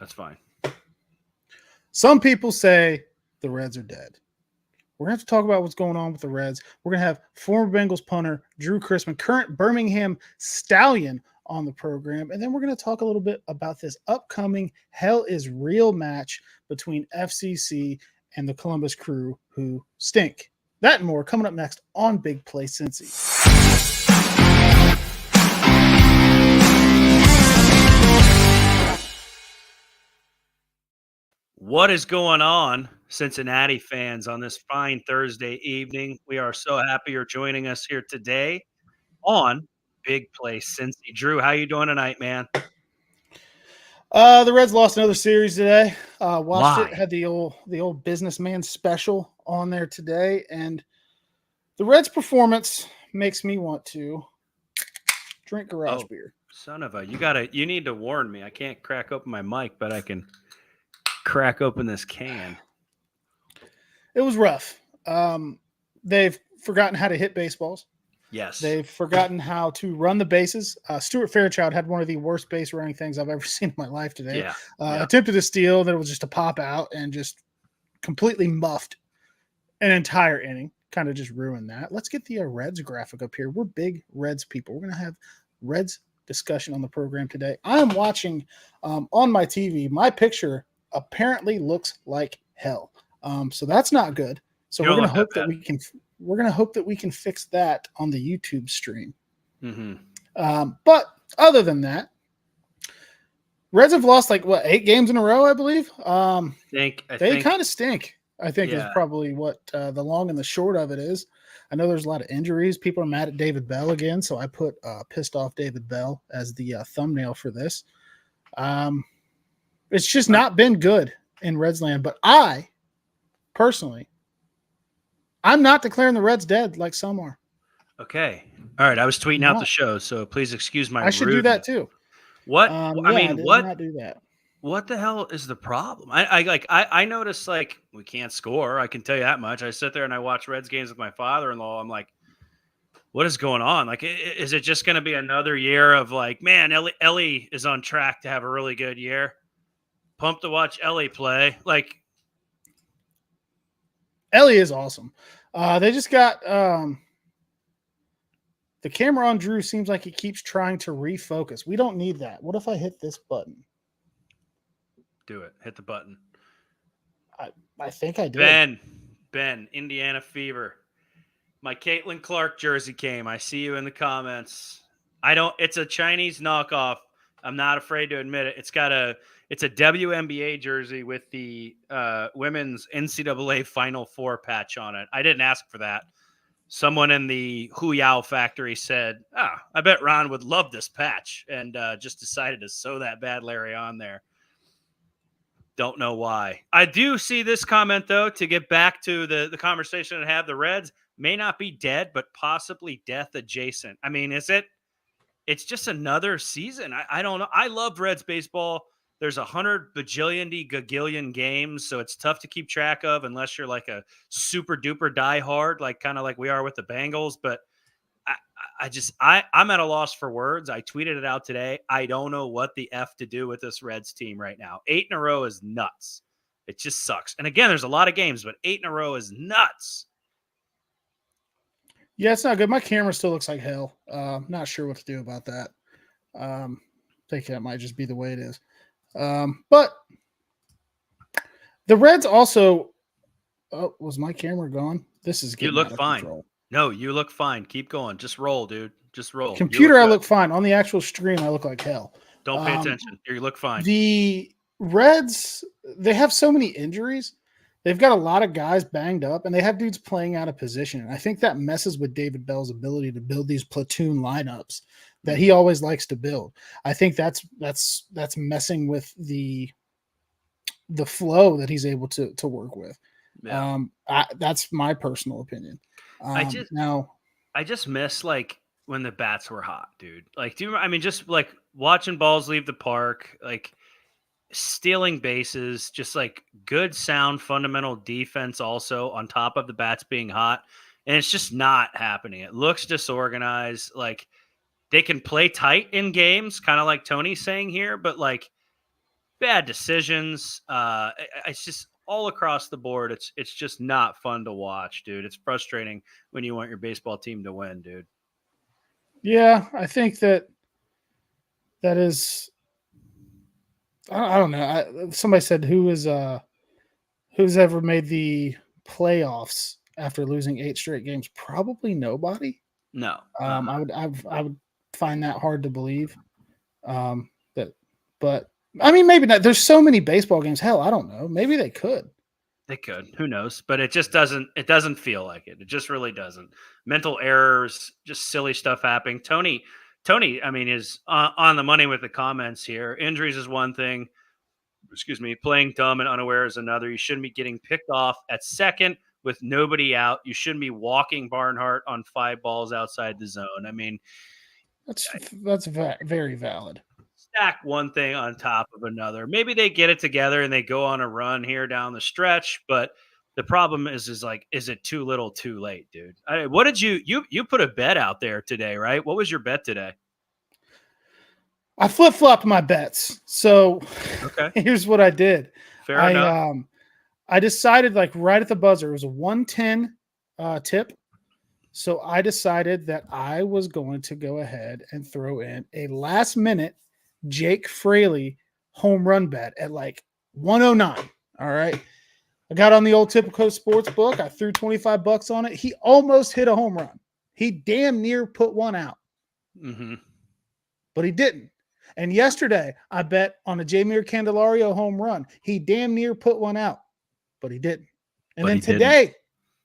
That's fine. Some people say the Reds are dead. We're going to have to talk about what's going on with the Reds. We're going to have former Bengals punter Drue Chrisman, current Birmingham Stallion, on the program. And then we're going to talk a little bit about this upcoming Hell is Real match between FCC and the Columbus Crew, who stink. That and more coming up next on Big Play Cincy. What is going on, Cincinnati fans, on this fine Thursday evening? We are so happy you're joining us here today on Big Play Cincy. Drew, how you doing tonight, man? The Reds lost another series today. Watched Why? it, had the old businessman special on there today, and the Reds' performance makes me want to drink garage beer. Son of a, you need to warn me. I can't crack open my mic, but I can crack open this can. It was rough. They've forgotten how to hit baseballs. Yes. They've forgotten how to run the bases. Stuart Fairchild had one of the worst base running things I've ever seen in my life today. Yeah. Attempted a steal, then it was just a pop out and just completely muffed an entire inning. Kind of just ruined that. Let's get the Reds graphic up here. We're big Reds people. We're going to have Reds discussion on the program today. I'm watching on my TV. My picture apparently looks like hell. So that's not good. So we're going to hope that we can. We're going to hope that we can fix that on the YouTube stream. Mm-hmm. But other than that, Reds have lost 8 games in a row, I believe. They kind of stink. I think is probably what the long and the short of it is. I know there's a lot of injuries. People are mad at David Bell again, so I put pissed off David Bell as the thumbnail for this. It's just not been good in Reds land, but I personally, I'm not declaring the Reds dead like some are. Okay. All right. I was tweeting out the show, so please excuse my I should do that too. What? I did what? Not do that. What the hell is the problem? I noticed we can't score. I can tell you that much. I sit there and I watch Reds games with my father-in-law. I'm like, what is going on? Is it just going to be another year of Ellie is on track to have a really good year? Pumped to watch Ellie play. Ellie is awesome. They just got the camera on Drew seems like he keeps trying to refocus. We don't need that. What if I hit this button? Do it. Hit the button. I think I did. Ben, Indiana Fever. My Caitlin Clark jersey came. I see you in the comments. It's a Chinese knockoff. I'm not afraid to admit it. It's a WNBA jersey with the women's NCAA Final Four patch on it. I didn't ask for that. Someone in the Huyao factory said, I bet Ron would love this patch, and just decided to sew that bad Larry on there. Don't know why. I do see this comment, though, to get back to the conversation I had. The Reds may not be dead, but possibly death adjacent. I mean, is it? It's just another season. I don't know. I love Reds baseball. There's 100 gagillion games, so it's tough to keep track of unless you're like a super duper diehard, kind of like we are with the Bengals. But I'm at a loss for words. I tweeted it out today. I don't know what the F to do with this Reds team right now. 8 in a row is nuts. It just sucks. And again, there's a lot of games, but 8 in a row is nuts. Yeah, it's not good. My camera still looks like hell. Not sure what to do about that. I think that might just be the way it is. But the Reds also. Oh, was my camera gone? This is getting You look out of fine. control. No, you look fine. Keep going. Just roll, dude. Just roll. Computer, I look fine. On the actual stream, I look like hell. Don't pay attention. You look fine. The Reds, they have so many injuries. They've got a lot of guys banged up, and they have dudes playing out of position. And I think that messes with David Bell's ability to build these platoon lineups that he always likes to build. I think that's messing with the flow that he's able to work with. Yeah. That's my personal opinion. I just miss when the bats were hot, dude. Just watching balls leave the park, stealing bases, just good sound fundamental defense also on top of the bats being hot. And it's just not happening. It looks disorganized. They can play tight in games, kind of like Tony's saying here, but bad decisions. It's just all across the board. It's just not fun to watch, dude. It's frustrating when you want your baseball team to win, dude. Yeah, I think that is. I don't know. Somebody said who's ever made the playoffs after losing 8 straight games? Probably nobody. No. I would find that hard to believe. But I mean, maybe not. There's so many baseball games. Hell, I don't know. Maybe they could. They could. Who knows? But it just doesn't. It doesn't feel like it. It just really doesn't. Mental errors, just silly stuff happening. Tony, I mean, is on the money with the comments here. Injuries is one thing. Excuse me. Playing dumb and unaware is another. You shouldn't be getting picked off at second with nobody out. You shouldn't be walking Barnhart on 5 balls outside the zone. I mean, that's very valid. Stack one thing on top of another. Maybe they get it together and they go on a run here down the stretch, but the problem is like, is it too little, too late, dude? What did you put a bet out there today, right? What was your bet today? I flip-flopped my bets. So okay, here's what I did. Fair enough. I decided like right at the buzzer, it was a 110 tip. So I decided that I was going to go ahead and throw in a last minute Jake Fraley home run bet at like 109. All right. I got on the old Tipico sports book. I threw $25 on it. He almost hit a home run. He damn near put one out, but he didn't. And yesterday I bet on a Jamir Candelario home run. He damn near put one out, but he didn't. And then today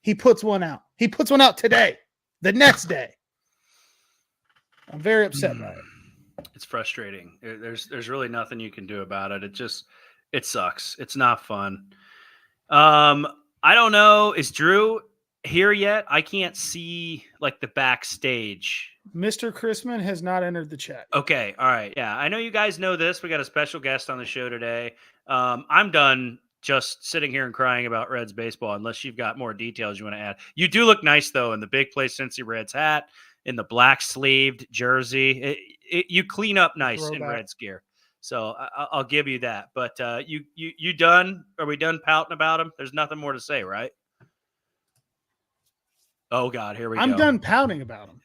he puts one out. He puts one out today, the next day. I'm very upset by it. It's frustrating. There's really nothing you can do about it. It sucks. It's not fun. I don't know. Is Drue here yet? I can't see like the backstage. Mr. Chrisman has not entered the chat. Okay. All right. Yeah. I know you guys know this. We got a special guest on the show today. I'm done just sitting here and crying about Reds baseball, unless you've got more details you want to add. You do look nice though, in the big play Cincy Reds hat, in the black sleeved jersey. You clean up nice in Reds gear. So I'll give you that. But you done? Are we done pouting about him? There's nothing more to say, right? Oh God, here we go. I'm done pouting about him.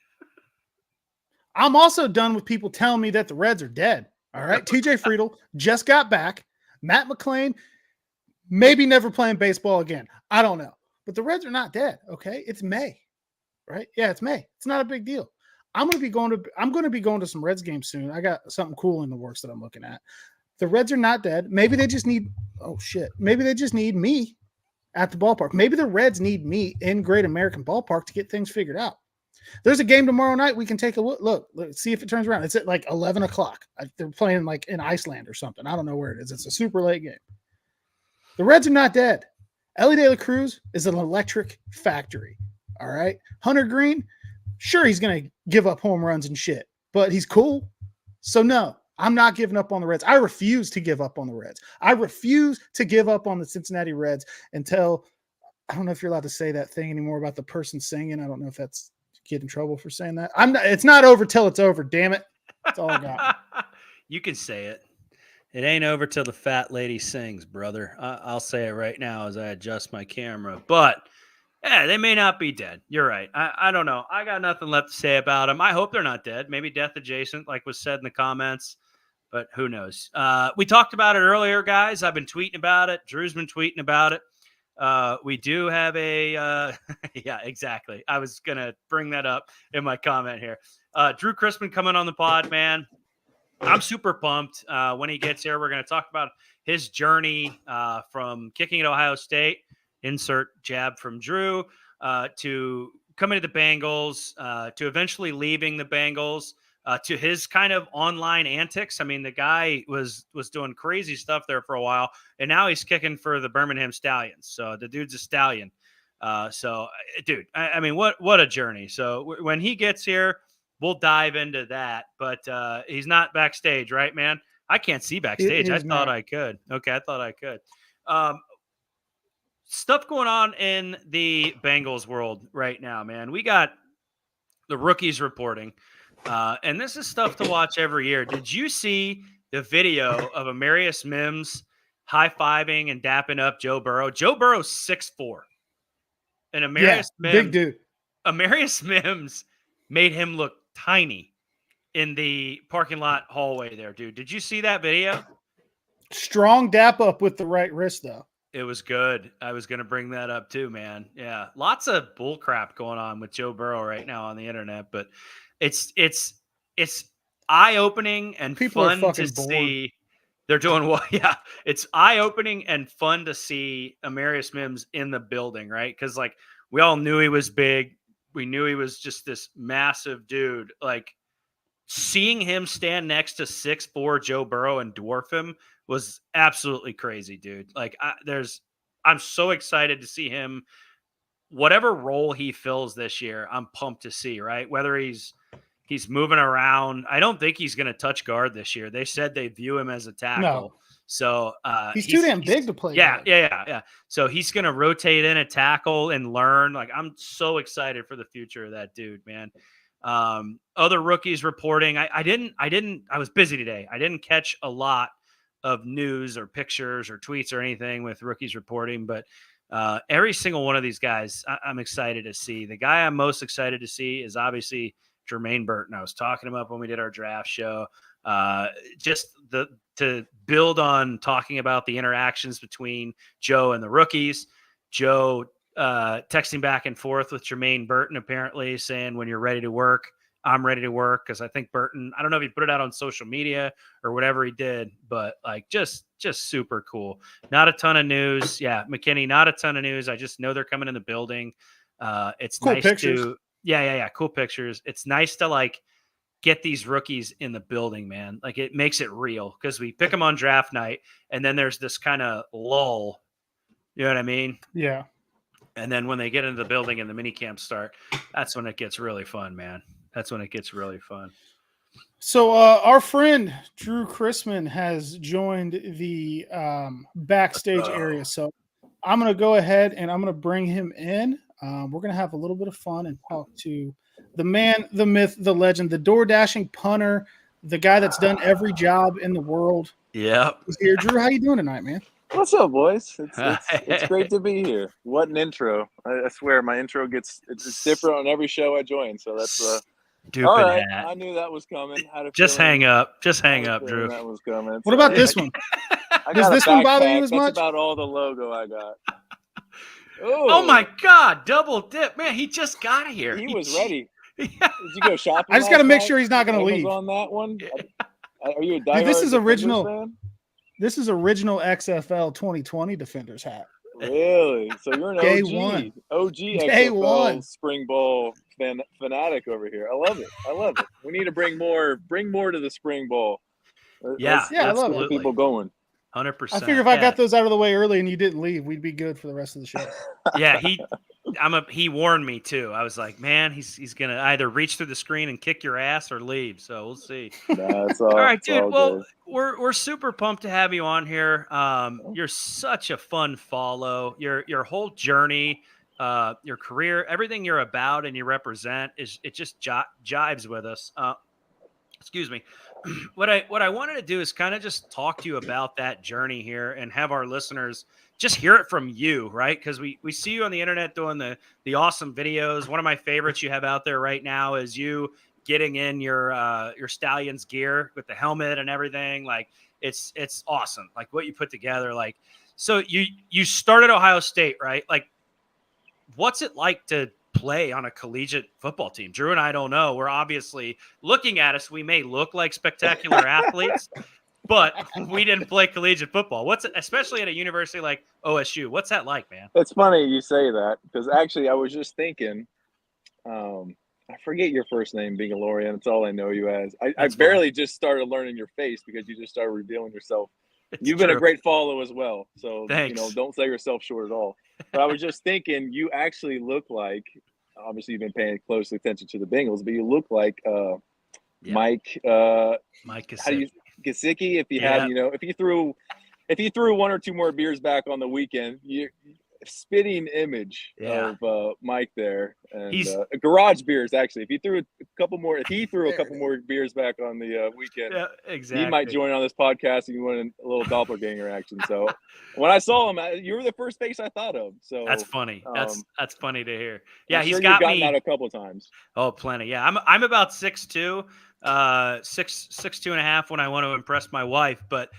I'm also done with people telling me that the Reds are dead. All right. TJ Friedel just got back. Matt McClain, maybe never playing baseball again. I don't know. But the Reds are not dead. Okay. It's May. Right? Yeah, it's May. It's not a big deal. I'm going to be going to some Reds games soon. I got something cool in the works that I'm looking at. The Reds are not dead. Maybe they just need maybe they just need me at the ballpark. Maybe the Reds need me in Great American Ballpark to get things figured out. There's a game tomorrow night. We can take a look, see if it turns around. It's at like 11 o'clock. They're playing like in Iceland or something. I don't know where it is. It's a super late game. The Reds are not dead. Ellie De La Cruz is an electric factory. All right. Hunter Green, sure, he's going to give up home runs and shit, but he's cool. So no, I'm not giving up on the Reds. I refuse to give up on the Reds. I refuse to give up on the Cincinnati Reds until, I don't know if you're allowed to say that thing anymore about the person singing. I don't know if that's get in trouble for saying that. It's not over till it's over. Damn it. That's all I got. You can say it. It ain't over till the fat lady sings, brother. I'll say it right now as I adjust my camera. But yeah, they may not be dead. You're right. I don't know. I got nothing left to say about them. I hope they're not dead. Maybe death adjacent, like was said in the comments. But who knows? We talked about it earlier, guys. I've been tweeting about it. Drue's been tweeting about it. We do have a yeah, exactly. I was going to bring that up in my comment here. Drue Chrisman coming on the pod, man. I'm super pumped. When he gets here, we're going to talk about his journey from kicking at Ohio State, insert jab from Drue, to coming to the Bengals, to eventually leaving the Bengals, to his kind of online antics. I mean, the guy was doing crazy stuff there for a while, and now he's kicking for the Birmingham Stallions. So the dude's a stallion. Dude, I mean, what a journey. So when he gets here, we'll dive into that. But he's not backstage, right, man? I can't see backstage. I thought I could. Okay, I thought I could. Stuff going on in the Bengals world right now, man. We got the rookies reporting. And this is stuff to watch every year. Did you see the video of Amarius Mims high-fiving and dapping up Joe Burrow. Joe Burrow's 6'4", and big dude. Amarius Mims made him look tiny in the parking lot hallway there, dude. Did you see that video? Strong dap up with the right wrist, though. It was good. I was going to bring that up too, man. Yeah. Lots of bull crap going on with Joe Burrow right now on the internet, but it's eye-opening and People are fun to fucking bored. see. They're doing well. Yeah. It's eye-opening and fun to see Amarius Mims in the building, right? Because, like, we all knew he was big. We knew he was just this massive dude. Like, seeing him stand next to 6'4" Joe Burrow and dwarf him was absolutely crazy, dude. Like, I'm so excited to see him, whatever role he fills this year. I'm pumped to see, right? Whether he's moving around. I don't think he's going to touch guard this year. They said they view him as a tackle. No. So he's too damn big to play. Yeah. So he's going to rotate in a tackle and learn. Like, I'm so excited for the future of that dude, man. Other rookies reporting. I was busy today. I didn't catch a lot of news or pictures or tweets or anything with rookies reporting, but every single one of these guys I'm excited to see. The guy I'm most excited to see is obviously Jermaine Burton. I was talking him up when we did our draft show. To build on talking about the interactions between Joe and the rookies. Joe texting back and forth with Jermaine Burton, apparently saying, when you're ready to work, I'm ready to work. Because I think Burton, I don't know if he put it out on social media or whatever he did, but like just super cool. Not a ton of news. Yeah, McKinney, not a ton of news. I just know they're coming in the building. It's cool nice pictures. Cool pictures. It's nice to like get these rookies in the building, man. Like, it makes it real because we pick them on draft night and then there's this kind of lull. You know what I mean? Yeah. And then when they get into the building and the mini camps start, that's when it gets really fun, man. That's when it gets really fun. So our friend Drue Chrisman has joined the backstage area. So I'm going to go ahead and I'm going to bring him in. We're going to have a little bit of fun and talk to the man, the myth, the legend, the door-dashing punter, the guy that's done every job in the world. Yeah. He's here. Drue, how you doing tonight, man? What's up, boys? It's great to be here. What an intro. I swear my intro it's different on every show I join. So that's all right. Hat. I knew that was coming. Just hang up, Drue. That was coming. What about this one? Does this one bother you as much? That's about all the logo I got. Oh my God, double dip, man! He just got here. He was ready. Yeah. Did you go shopping? I just got to make sure he's not going to leave. On that one, are you a diehard? This is original. Fan? This is original XFL 2020 Defenders hat. Really? So you're an Day OG, one. OG Day XFL one. Spring Bowl fanatic over here. I love it. We need to bring more to the Spring Bowl. Yeah, I love it. People going. 100%. I figure if I got those out of the way early and you didn't leave, we'd be good for the rest of the show. Yeah, he warned me too. I was like, man, he's gonna either reach through the screen and kick your ass or leave. So we'll see. That's all right, dude. Well, good. we're super pumped to have you on here. You're such a fun follow. Your whole journey, your career, everything you're about and you represent it just jives with us. Excuse me. What I wanted to do is kind of just talk to you about that journey here and have our listeners just hear it from you, right? Because we see you on the internet doing the awesome videos. One of my favorites you have out there right now is you getting in your Stallions gear with the helmet and everything. Like it's awesome. Like what you put together. Like so you started Ohio State, right? Like what's it like to play on a collegiate football team? Drue and I don't know. We're obviously looking at us. We may look like spectacular athletes, but we didn't play collegiate football. Especially at a university like OSU? What's that like, man? It's funny you say that because actually I was just thinking, I forget your first name, Bengals. It's all I know you as. I barely just started learning your face because you just started revealing yourself. You've been a great follow as well. So, thanks. Don't sell yourself short at all. But I was just thinking you actually look like, obviously you've been paying close attention to the Bengals, but you look like Mike Gesicki if you had, if you threw one or two more beers back on the weekend, spitting image Yeah. of Mike there, and He's garage beers. Actually, if he threw a couple more beers back on the weekend, yeah, he exactly. might join on this podcast and you want a little doppelganger action. So when I saw him, you were the first face I thought of. So That's funny. That's funny to hear. Yeah, I'm he's sure got you've gotten me. that a couple times. Oh, plenty. Yeah, I'm about 6'2", 6'2.5" when I want to impress my wife, but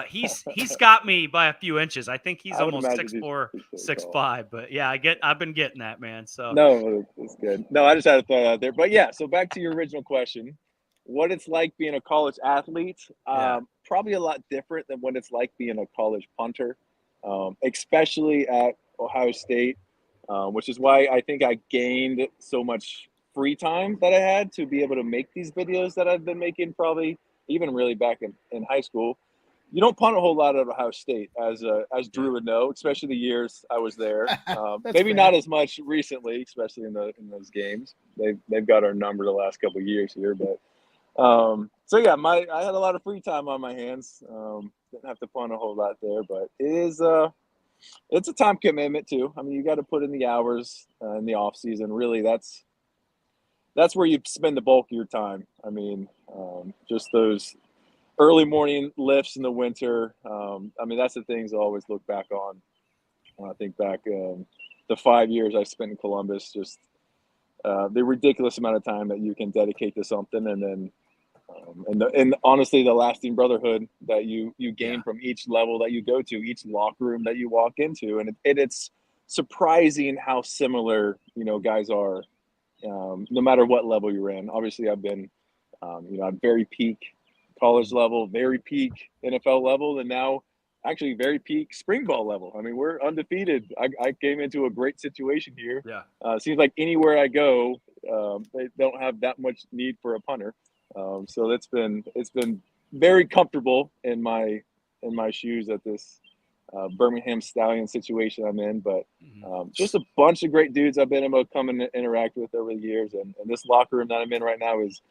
he's got me by a few inches. I think he's I would almost imagine 6'4", he's pretty tall. 6'5". But yeah, I've been getting that, man. So No, it's good. No, I just had to throw that out there. But yeah, so back to your original question, what it's like being a college athlete. Yeah. Probably a lot different than what it's like being a college punter, especially at Ohio State, which is why I think I gained so much free time that I had to be able to make these videos that I've been making, probably even really back in high school. You don't punt a whole lot at Ohio State, as Drue would know, especially the years I was there. Maybe fair. not as much recently, especially in those games. They've got our number the last couple of years here, but so yeah, I had a lot of free time on my hands. Didn't have to punt a whole lot there, but it's a time commitment too. I mean, you got to put in the hours in the off season. Really, that's where you spend the bulk of your time. I mean, just those early morning lifts in the winter. I mean, that's the things I always look back on. When I think back the 5 years I spent in Columbus, just the ridiculous amount of time that you can dedicate to something, and then and honestly, the lasting brotherhood that you gain from each level that you go to, each locker room that you walk into, and it's surprising how similar guys are, no matter what level you're in. Obviously, I've been at very peak college level, very peak NFL level, and now actually very peak spring ball level. I mean, we're undefeated. I came into a great situation here. Yeah. Seems like anywhere I go, they don't have that much need for a punter. So it's been very comfortable in my shoes at this Birmingham Stallion situation I'm in. But just a bunch of great dudes I've been able to come and interact with over the years, and this locker room that I'm in right now is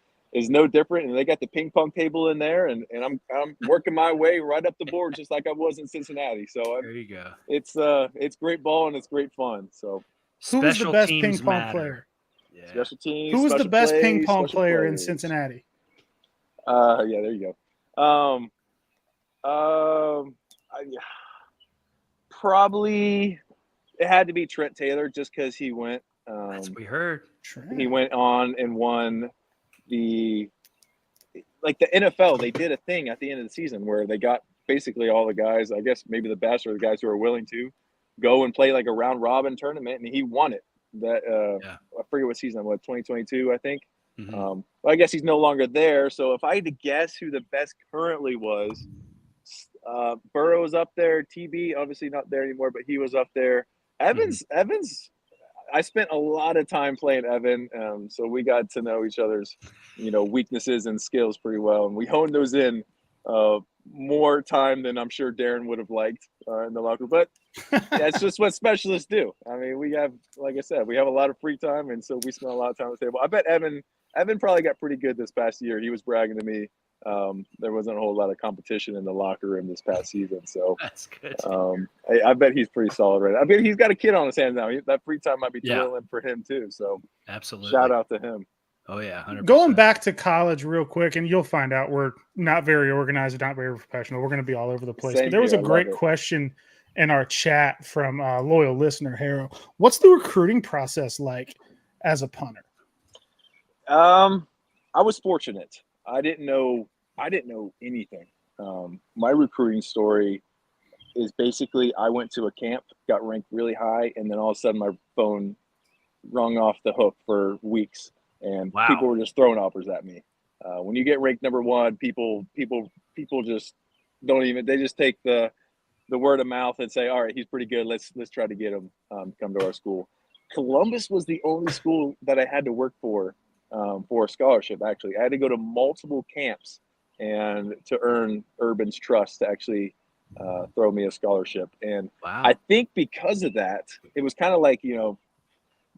no different. And they got the ping pong table in there, and I'm working my way right up the board just like I was in Cincinnati. So there you go. it's great ball and it's great fun. So Who was the Special best teams ping pong matter. player? Yeah. special teams. Who was the special best ping plays, pong special player in players. Cincinnati? Yeah, there you go. Probably it had to be Trent Taylor, just because he went. That's what we heard. He went on and won the NFL. They did a thing at the end of the season where they got basically all the guys, I guess maybe the best, or the guys who are willing to go and play like a round robin tournament, and he won it. I forget what season, 2022, I think. Mm-hmm. Well, I guess he's no longer there. So if I had to guess who the best currently was, Burrow's up there. TB obviously not there anymore, but he was up there. Evans, I spent a lot of time playing Evan, so we got to know each other's, weaknesses and skills pretty well, and we honed those in more time than I'm sure Darren would have liked in the locker room. But that's just what specialists do. I mean, we have, like I said, we have a lot of free time, and so we spend a lot of time at the table. I bet Evan probably got pretty good this past year. He was bragging to me. There wasn't a whole lot of competition in the locker room this past season, so that's good. I bet he's pretty solid right now. I bet he's got a kid on his hands now. That free time might be dwindling for him too. So absolutely, shout out to him. Oh yeah, 100%. Going back to college real quick, and you'll find out we're not very organized, not very professional. We're going to be all over the place. But there was a great question in our chat from a loyal listener, Harrow. What's the recruiting process like as a punter? I was fortunate. I didn't know anything. My recruiting story is basically I went to a camp, got ranked really high, and then all of a sudden my phone rung off the hook for weeks, and people were just throwing offers at me. When you get ranked number one, people just don't even. They just take the word of mouth and say, all right, he's pretty good. Let's try to get him come to our school. Columbus was the only school that I had to work for a scholarship. Actually, I had to go to multiple camps and to earn Urban's trust to actually throw me a scholarship. And I think because of that, it was kind of like,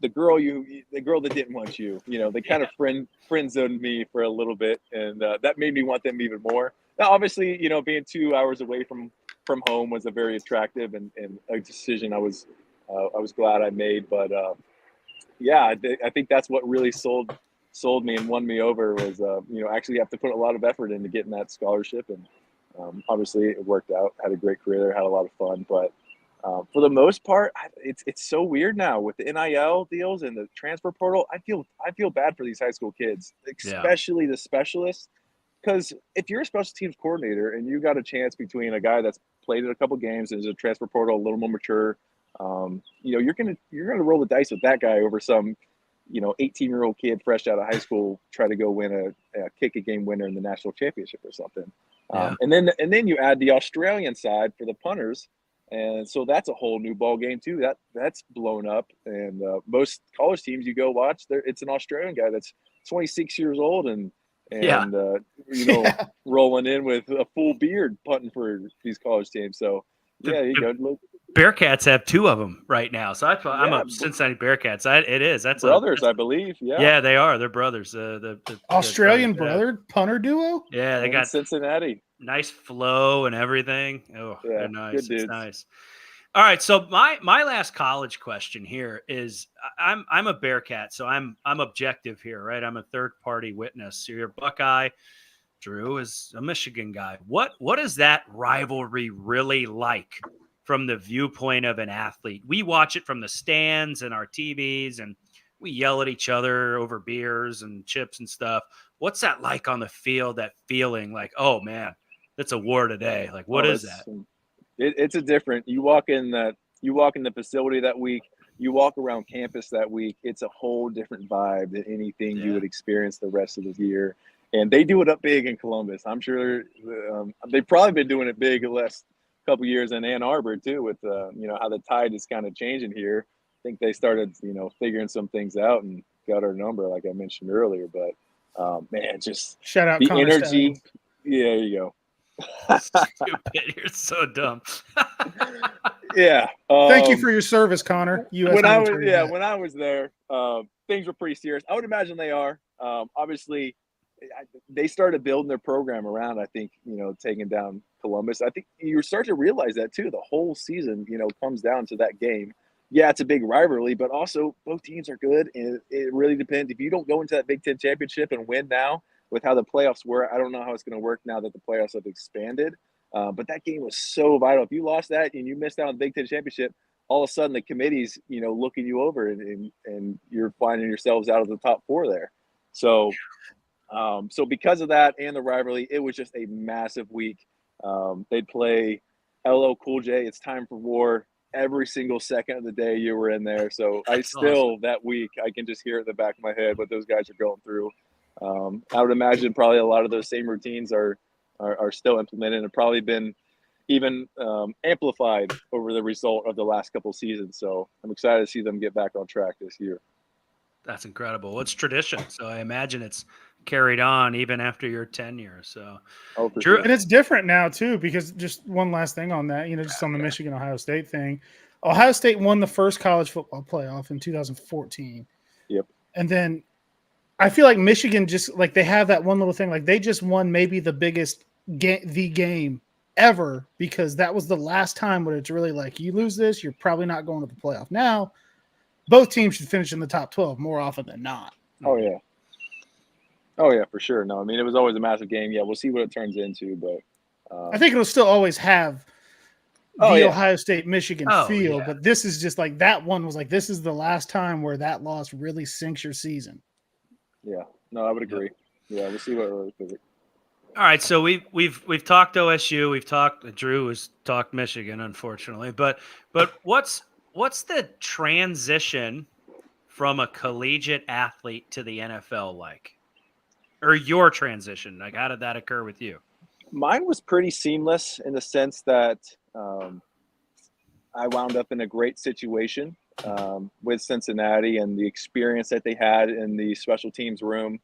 the girl that didn't want you, they kind of friend zoned me for a little bit, and that made me want them even more. Now, obviously, being 2 hours away from home was a very attractive and a decision I was I was glad I made. But yeah, I think that's what really sold me and won me over was actually you have to put a lot of effort into getting that scholarship, and obviously it worked out. Had a great career there, had a lot of fun, but for the most part, it's so weird now with the NIL deals and the transfer portal. I feel bad for these high school kids, especially the specialists, because if you're a special teams coordinator and you got a chance between a guy that's played in a couple games and is a transfer portal a little more mature, you're gonna roll the dice with that guy over some 18-year-old kid fresh out of high school try to go win a kick a game winner in the national championship or something. Yeah. And then you add the Australian side for the punters, and so that's a whole new ball game too. That's blown up, and most college teams you go watch, it's an Australian guy that's 26 years old and rolling in with a full beard punting for these college teams. So yeah, you go. Look, Bearcats have two of them right now, so I'm a Cincinnati Bearcats. That's brothers, I believe. Yeah, they are. They're brothers. The Australian brother punter duo. Yeah, they got Cincinnati. Nice flow and everything. Oh, yeah, they're nice. Good dudes. It's nice. All right, so my last college question here is I'm a Bearcat, so I'm objective here, right? I'm a third party witness. So you're a Buckeye. Drew is a Michigan guy. What is that rivalry really like from the viewpoint of an athlete? We watch it from the stands and our TVs, and we yell at each other over beers and chips and stuff. What's that like on the field? That feeling like, oh man, it's a war today. Like, what is that? It's a different. You walk in the facility that week. You walk around campus that week. It's a whole different vibe than anything you would experience the rest of the year. And they do it up big in Columbus. I'm sure they've probably been doing it big the last couple years in Ann Arbor too, with how the tide is kind of changing here. I think they started figuring some things out and got our number, like I mentioned earlier. But man, just shout out the Connor energy. Stevens. Yeah, there you go. Stupid. You're so dumb. Yeah. Thank you for your service, Connor. When I was there, things were pretty serious. I would imagine they are. Obviously, they started building their program around, I think, taking down Columbus. I think you start to realize that too. The whole season, comes down to that game. Yeah, it's a big rivalry, but also both teams are good, and it really depends. If you don't go into that Big Ten championship and win now, with how the playoffs were, I don't know how it's going to work now that the playoffs have expanded. But that game was so vital. If you lost that and you missed out on the Big Ten championship, all of a sudden the committee's, looking you over and you're finding yourselves out of the top four there. So because of that and the rivalry, it was just a massive week. They'd play LL Cool J, It's Time for War, every single second of the day you were in there. So that week, I can just hear it in the back of my head what those guys are going through. I would imagine probably a lot of those same routines are still implemented and probably been even amplified over the result of the last couple of seasons. So I'm excited to see them get back on track this year. That's incredible. Well, it's tradition, so I imagine it's carried on even after your tenure. So, Sure. And it's different now too, because just one last thing on that, just on the Michigan-Ohio State thing. Ohio State won the first college football playoff in 2014. Yep. And then I feel like Michigan just like they have that one little thing, like they just won maybe the biggest game ever, because that was the last time when it's really like you lose this, you're probably not going to the playoff. Now, both teams should finish in the top 12 more often than not. Oh yeah, for sure. No, I mean it was always a massive game. Yeah, we'll see what it turns into, but I think it'll still always have the Ohio State Michigan feel, but this is just like that one was like this is the last time where that loss really sinks your season. Yeah, no, I would agree. Yeah, we'll see what really does it. All right, so we've talked OSU, we've talked Drew has talked Michigan, unfortunately, but what's the transition from a collegiate athlete to the NFL like, or your transition? Like, how did that occur with you? Mine was pretty seamless in the sense that I wound up in a great situation with Cincinnati and the experience that they had in the special teams room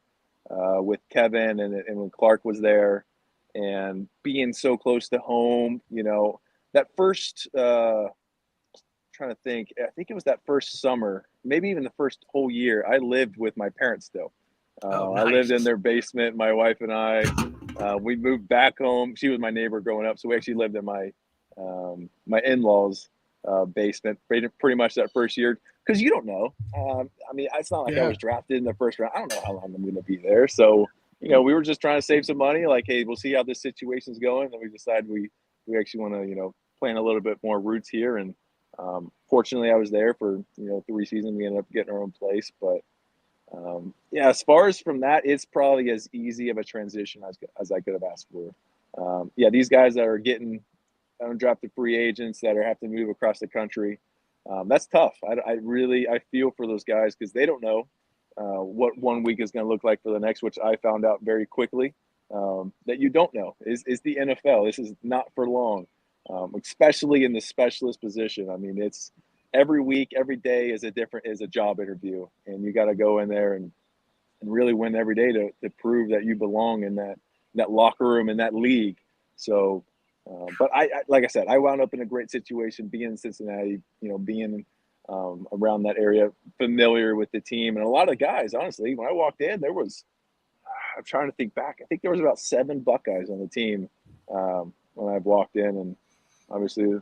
with Kevin and when Clark was there, and being so close to home. That first trying to think, I think it was that first summer, maybe even the first whole year, I lived with my parents still. Nice. I lived in their basement, my wife and I. We moved back home. She was my neighbor growing up, so we actually lived in my in-laws' basement pretty much that first year because you don't know. I mean, it's not like I was drafted in the first round. I don't know how long I'm going to be there. So, we were just trying to save some money. Like, hey, we'll see how this situation's going. And we decided we actually want to, plan a little bit more roots here. And fortunately, I was there for, 3 seasons. We ended up getting our own place. But, as far as from that, it's probably as easy of a transition as I could have asked for. These guys that are getting undrafted free agents that have to move across the country, that's tough. I feel for those guys because they don't know what 1 week is going to look like for the next, which I found out very quickly that you don't know is the NFL. This is not for long, especially in the specialist position. I mean, it's every week, every day is a job interview, and you got to go in there and really win every day to prove that you belong in that locker room, in that league. So, but I like I said, I wound up in a great situation being in Cincinnati, being around that area, familiar with the team. And a lot of guys, honestly, when I walked in, I'm trying to think back. I think there was about 7 Buckeyes on the team when I walked in. And obviously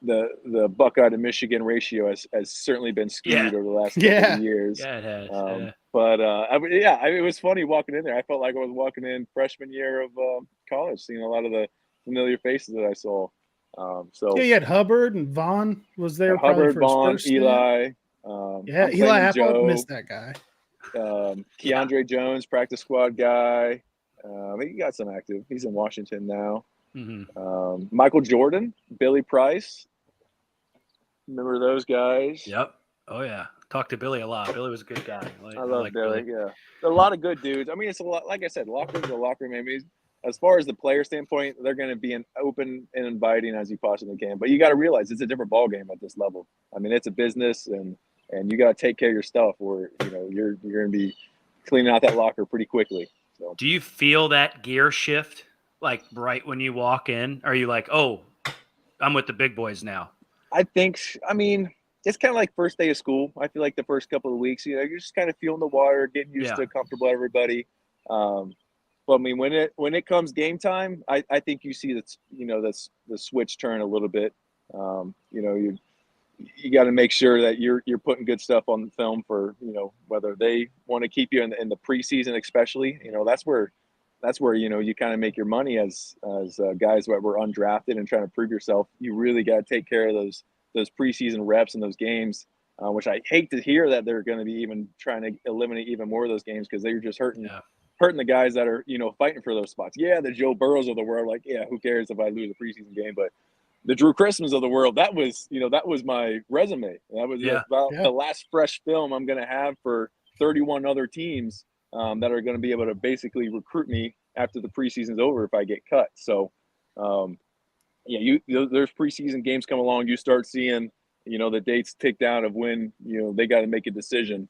the Buckeye to Michigan ratio has certainly been skewed over the last couple of years. Yeah, it has. But it was funny walking in there. I felt like I was walking in freshman year of college, seeing a lot of the familiar faces that I saw. You had Hubbard and Vaughn was there. Hubbard, for Vaughn, his first Eli. Eli Apple missed that guy. Keandre Jones, practice squad guy. He got some active. He's in Washington now. Mm-hmm. Michael Jordan, Billy Price. Remember those guys? Yep. Oh yeah. Talked to Billy a lot. Billy was a good guy. I love Billy. Yeah, a lot of good dudes. I mean, it's a lot. Like I said, locker room's a locker room. I mean, as far as the player standpoint, they're going to be open and inviting as you possibly can. But you got to realize it's a different ball game at this level. I mean, it's a business, and you got to take care of your stuff, or you're going to be cleaning out that locker pretty quickly. So, do you feel that gear shift like right when you walk in? Are you like, oh, I'm with the big boys now? I think. I mean, it's kind of like first day of school. I feel like the first couple of weeks, you're just kind of feeling the water, getting used to comfortable everybody. But I mean, when it comes game time, I think you see the switch turn a little bit. You got to make sure that you're putting good stuff on the film for whether they want to keep you in the preseason, especially. That's where you kind of make your money as guys that were undrafted and trying to prove yourself. You really got to take care of those preseason reps and those games, which I hate to hear that they're going to be even trying to eliminate even more of those games because they're just hurting the guys that are fighting for those spots. Yeah, the Joe Burrows of the world, like, yeah, who cares if I lose a preseason game? But the Drue Chrismans of the world, that was my resume. That was about the last fresh film I'm going to have for 31 other teams that are going to be able to basically recruit me after the preseason's over if I get cut. So, there's preseason games come along. You start seeing, the dates tick down of when, they got to make a decision.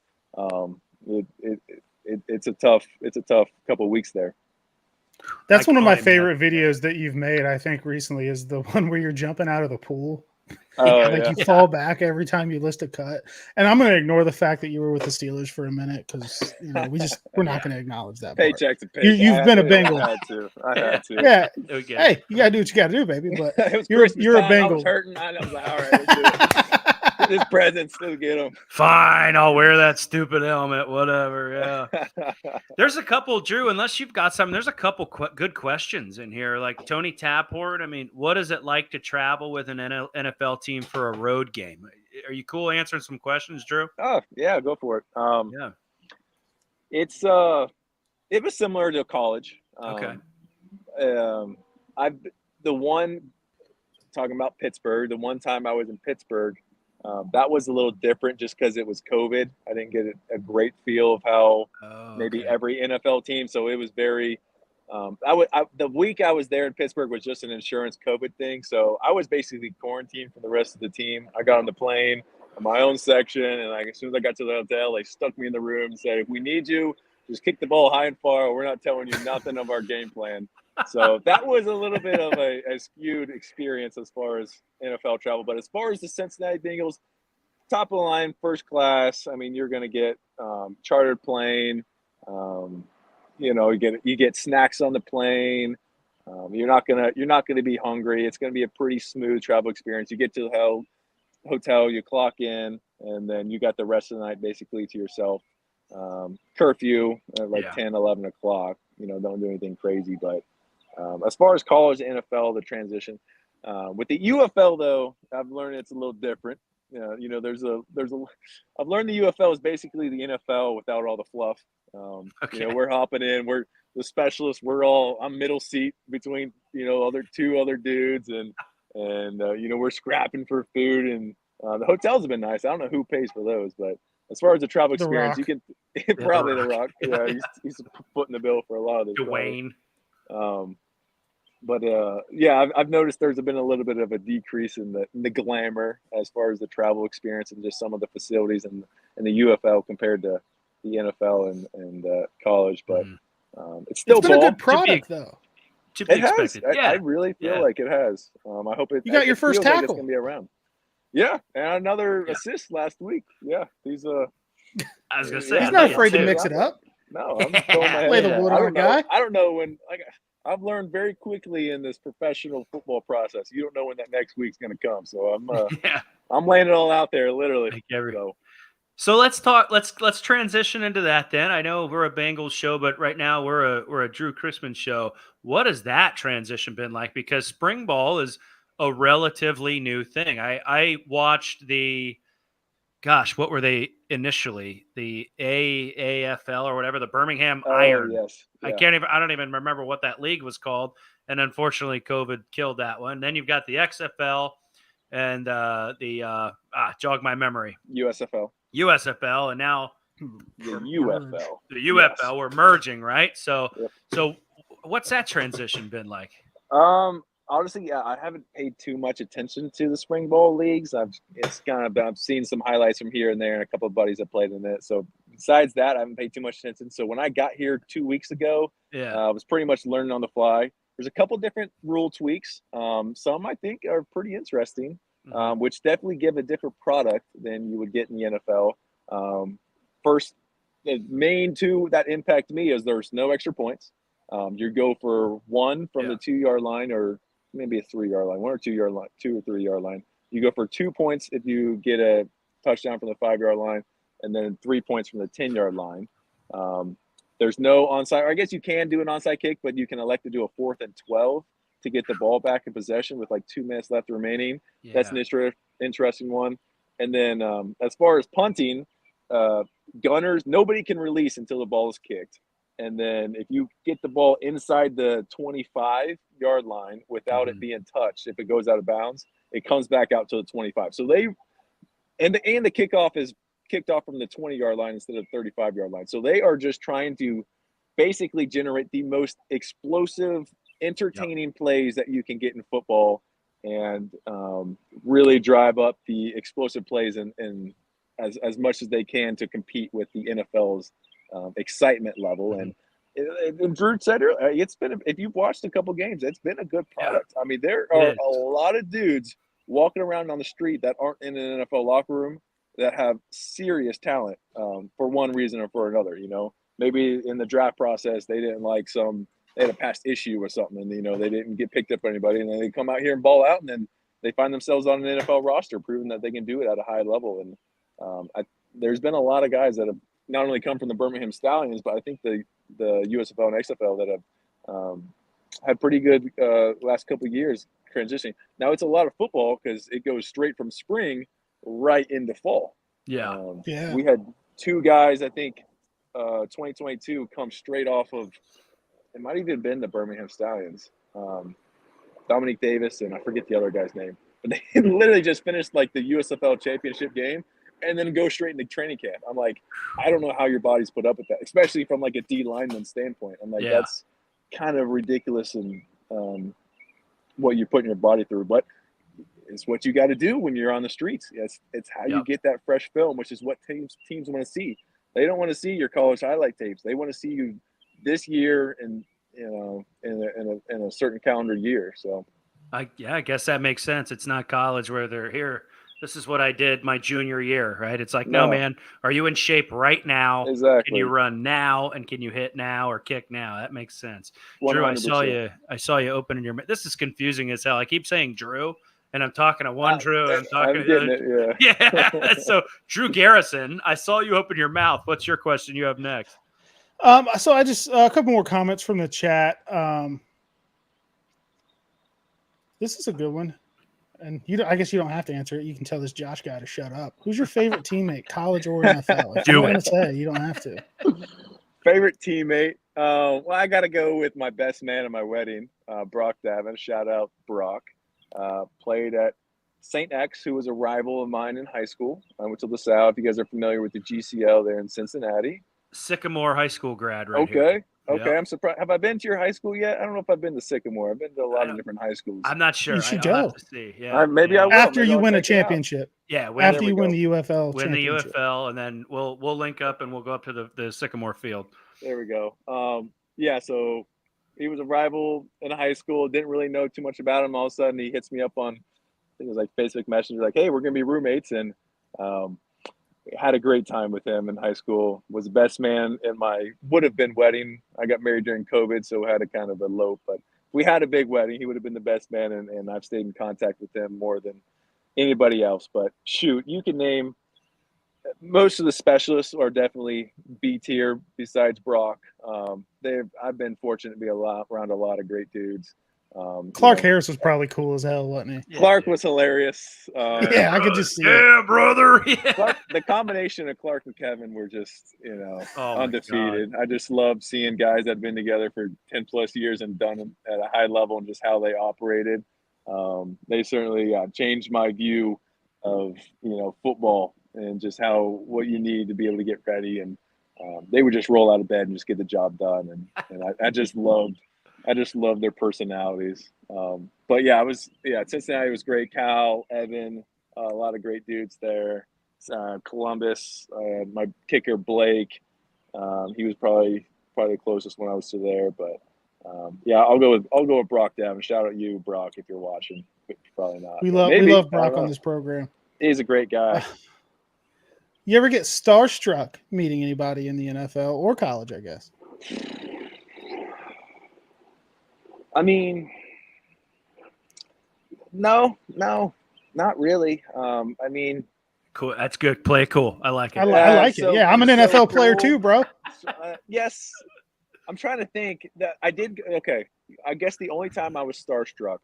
It's a tough couple of weeks there. That's one of my favorite videos that you've made, I think, recently is the one where you're jumping out of the pool. You fall back every time you list a cut. And I'm going to ignore the fact that you were with the Steelers for a minute because we're not going to acknowledge that. Paycheck to paycheck. You've been a Bengal. I had to. Yeah. Okay. Hey, you got to do what you got to do, baby. But you're a Bengal. I was hurting. I was like, all right, let's do it. His presents, still get them. Fine, I'll wear that stupid helmet. Whatever. Yeah. There's a couple, Drew. Unless you've got something, there's a couple good questions in here. Like Tony Taphort. I mean, what is it like to travel with an NFL team for a road game? Are you cool answering some questions, Drew? Oh yeah, go for it. It's it was similar to college. Okay. Talking about Pittsburgh, the one time I was in Pittsburgh, that was a little different just because it was COVID. I didn't get a great feel of how maybe every NFL team. So it was very. The week I was there in Pittsburgh was just an insurance COVID thing. So I was basically quarantined from the rest of the team. I got on the plane in my own section, and as soon as I got to the hotel, they stuck me in the room and said, "If we need you, just kick the ball high and far. We're not telling you nothing of our game plan." So that was a little bit of a skewed experience as far as NFL travel. But as far as the Cincinnati Bengals, top of the line, first class. I mean, you're going to get chartered plane. You get snacks on the plane. You're not gonna be hungry. It's gonna be a pretty smooth travel experience. You get to hotel, you clock in, and then you got the rest of the night basically to yourself. Curfew at like 10, 11 o'clock. Don't do anything crazy. But as far as college and NFL, the transition with the UFL though, I've learned it's a little different. I've learned the UFL is basically the NFL without all the fluff. We're hopping in, we're the specialists. I'm middle seat between two other dudes, and we're scrapping for food, and the hotels have been nice. I don't know who pays for those, but as far as the travel experience, you can probably The Rock. Yeah, he's footing the bill for a lot of this. Dwayne. I've noticed there's been a little bit of a decrease in the glamour as far as the travel experience and just some of the facilities in the UFL compared to the NFL and college. But it's still been a good product, though. To be expected. I really feel like it has. I hope it. You got your first tackle. Like it's gonna be around. Yeah, and another assist last week. Yeah, he's I was gonna say he's not afraid to mix it up. No, I'm throwing my head. Play the Woodard guy. I don't know when. I've learned very quickly in this professional football process. You don't know when that next week's going to come. So I'm laying it all out there, literally. So let's talk. Let's transition into that then. I know we're a Bengals show, but right now we're a Drue Chrisman show. What has that transition been like? Because spring ball is a relatively new thing. I watched what were they initially? The AAFL or whatever, the Birmingham Iron. Yes. Yeah. I don't even remember what that league was called. And unfortunately, COVID killed that one. Then you've got the XFL and jog my memory. USFL. And now the UFL. The UFL, yes. We're merging, right? So what's that transition been like? Honestly, I haven't paid too much attention to the spring ball leagues. I've seen some highlights from here and there, and a couple of buddies have played in it. So besides that, I haven't paid too much attention. So when I got here 2 weeks ago, I was pretty much learning on the fly. There's a couple different rule tweaks. Some I think are pretty interesting, which definitely give a different product than you would get in the NFL. First, the main two that impact me is there's no extra points. You go for one from the 2 yard line, or maybe a 3 yard line, 1 or 2 yard line, 2 or 3 yard line. You go for 2 points if you get a touchdown from the 5 yard line, and then 3 points from the 10 yard line. There's no onside. I guess you can do an onside kick, but you can elect to do a 4th and 12 to get the ball back in possession with like 2 minutes left remaining. Yeah. That's an interesting one. And then as far as punting, gunners, nobody can release until the ball is kicked. And then if you get the ball inside the 25 yard line without it being touched, if it goes out of bounds, it comes back out to the 25. So the kickoff is kicked off from the 20 yard line instead of the 35 yard line. So they are just trying to basically generate the most explosive, entertaining plays that you can get in football, and really drive up the explosive plays and as much as they can to compete with the NFL's excitement level. And Drue said earlier, if you've watched a couple games, it's been a good product. I mean, there are a lot of dudes walking around on the street that aren't in an NFL locker room that have serious talent for one reason or for another. Maybe in the draft process they didn't they had a past issue or something, and they didn't get picked up by anybody, and then they come out here and ball out, and then they find themselves on an NFL roster proving that they can do it at a high level. And there's been a lot of guys that have not only come from the Birmingham Stallions, but I think the USFL and XFL that have had pretty good last couple of years transitioning. Now it's a lot of football because it goes straight from spring right into fall. We had 2 guys, I think 2022 come straight off of, it might even have been the Birmingham Stallions, Dominique Davis, and I forget the other guy's name, but they literally just finished like the USFL championship game and then go straight into training camp. I'm like, I don't know how your body's put up with that, especially from like a D lineman standpoint. I'm like, that's kind of ridiculous, and what you're putting your body through. But it's what you got to do when you're on the streets. It's how you get that fresh film, which is what teams want to see. They don't want to see your college highlight tapes. They want to see you this year and in a certain calendar year. So I guess that makes sense. It's not college where they're here. This is what I did my junior year, right? It's like, no, man, are you in shape right now? Exactly. Can you run now, and can you hit now or kick now? That makes sense. 100%. Drue, I saw you opening your – this is confusing as hell. I keep saying Drue, and I'm talking to one Drew, and I'm talking I'm to getting the other. it. Yeah. Yeah. So Drue Garrison, I saw you open your mouth. What's your question you have next? So I just a couple more comments from the chat. This is a good one, and I guess you don't have to answer it. You can tell this Josh guy to shut up. Who's your favorite teammate, college or NFL? If you don't want to say, you don't have to. Favorite teammate? Well, I got to go with my best man at my wedding, Brock Davin. Shout out Brock. Played at St. X, who was a rival of mine in high school. I went to LaSalle. If you guys are familiar with the GCL there in Cincinnati. Sycamore High School grad, right here. Okay. Yep. I'm surprised. Have I been to your high school yet? I don't know if I've been to Sycamore. I've been to a lot of different high schools. I'm not sure. You should I'll go. have to see. Yeah. Maybe I will. After Maybe you I'll win a check it out. championship. Yeah. After you win the UFL win the championship. UFL, and then we'll link up and we'll go up to the Sycamore field. There we go. Yeah. So he was a rival in high school. Didn't really know too much about him. All of a sudden, he hits me up on, I think it was like Facebook Messenger, like, "Hey, we're gonna be roommates," and had a great time with him in high school. Was the best man in my would have been wedding. I got married during COVID, so had a kind of elope, but we had a big wedding. He would have been the best man, and I've stayed in contact with him more than anybody else. But shoot, you can name most of the specialists are definitely B tier besides Brock. I've been fortunate to be around a lot of great dudes. Clark Harris was probably cool as hell, wasn't he? Clark was hilarious. Yeah, I could just see it. Yeah, brother. Yeah. Clark, the combination of Clark and Kevin were just, undefeated. I just love seeing guys that have been together for 10 plus years and done it at a high level and just how they operated. They certainly changed my view of, football and just what you need to be able to get ready. And they would just roll out of bed and just get the job done. And I just loved their personalities. But Cincinnati was great. Cal, Evan, a lot of great dudes there. Columbus, my kicker Blake, he was probably the closest when I was to there. But I'll go with Brock Davin. Shout out you, Brock, if you're watching. Probably not. We love Brock on this program. He's a great guy. You ever get starstruck meeting anybody in the NFL or college, I guess? I mean, no, not really. I mean, cool. That's good. Play it cool. I like it. I like it. Yeah, I'm an NFL player too, bro. Yes. I'm trying to think that I did. Okay. I guess the only time I was starstruck,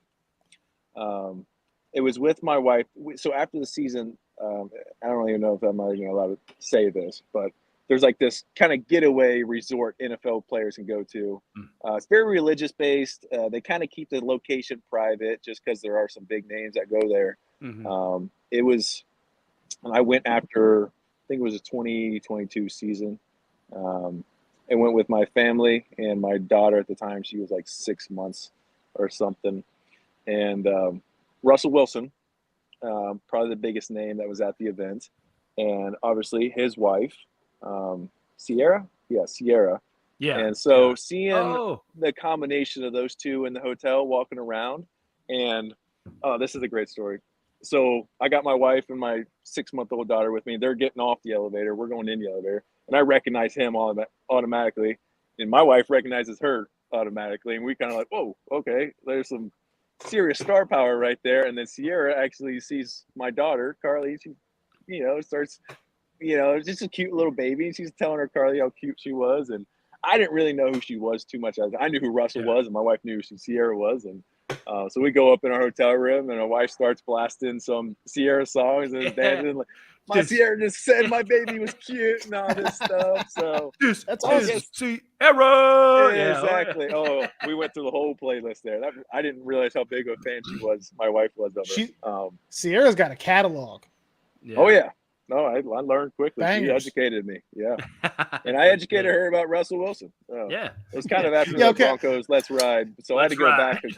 it was with my wife. So after the season, I don't even know if I'm even allowed to say this, but there's like this kind of getaway resort NFL players can go to. It's very religious based. They kind of keep the location private just because there are some big names that go there. Mm-hmm. It was, and I went after, I think it was a 2022 season. I went with my family and my daughter at the time. She was like 6 months or something. And Russell Wilson, probably the biggest name that was at the event. And obviously his wife, Sierra. Yeah. And so seeing the combination of those two in the hotel walking around, and this is a great story. So I got my wife and my 6-month-old daughter with me. They're getting off the elevator. We're going in the elevator, and I recognize him automatically, and my wife recognizes her automatically, and we kind of like, whoa, okay, there's some serious star power right there. And then Sierra actually sees my daughter, Carly. She, starts. Just a cute little baby. She's telling her Carly how cute she was. And I didn't really know who she was too much. I knew who Russell was, and my wife knew who Sierra was. And so we go up in our hotel room, and our wife starts blasting some Sierra songs and dancing. Like, my Sierra just said my baby was cute and all this stuff. So that's awesome. Sierra. Yeah, exactly. Oh, we went through the whole playlist there. I didn't realize how big of a fan she was. My wife was of her. Sierra's got a catalog. Yeah. Oh, yeah. No, I learned quickly. Bangers. She educated me. Yeah. And I educated her about Russell Wilson. Yeah. It was kind of after the Broncos Let's Ride. So I had to go back a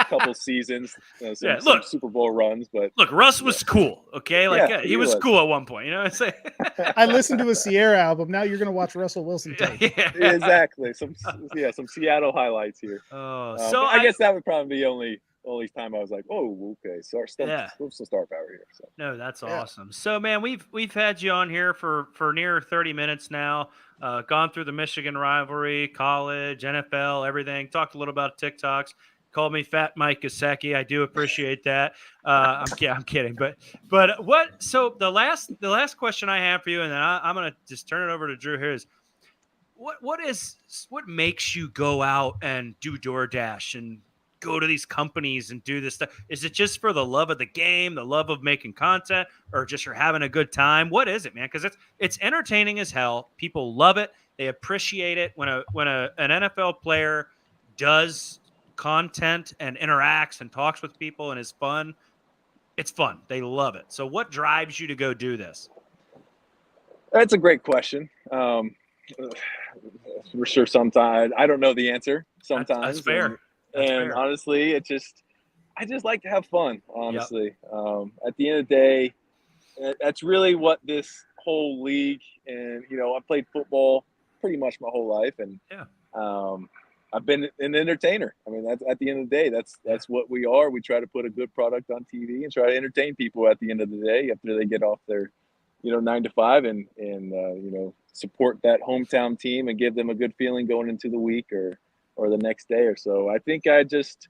couple seasons, some Super Bowl runs. But look, Russ was cool. Okay. He was cool at one point. You know what I'm saying? I listened to a Sierra album. Now you're going to watch Russell Wilson tape. Yeah. Exactly. Some Seattle highlights here. So I guess that would probably be the only time I was like, oh, okay, so some star power here. So. No, that's awesome. So, man, we've had you on here for near 30 minutes now. Gone through the Michigan rivalry, college, NFL, everything. Talked a little about TikToks. called me Fat Mike Gesicki. I do appreciate that. I'm kidding, but what? So the last question I have for you, and then I'm gonna just turn it over to Drue here, is what makes you go out and do DoorDash and go to these companies and do this stuff? Is it just for the love of the game, the love of making content, or just you're having a good time? What is it, man? Because it's entertaining as hell. People love it. They appreciate it when an NFL player does content and interacts and talks with people and is fun. It's fun. They love it. So what drives you to go do this? That's a great question. For sure, sometimes I don't know the answer. Sometimes that's fair. And fair. honestly, I just like to have fun. Honestly, at the end of the day, that's really what this whole league, and I played football pretty much my whole life, and I've been an entertainer. I mean, that's at the end of the day, that's what we are. We try to put a good product on TV and try to entertain people at the end of the day after they get off their 9 to 5 and support that hometown team and give them a good feeling going into the week or the next day or so. I think I just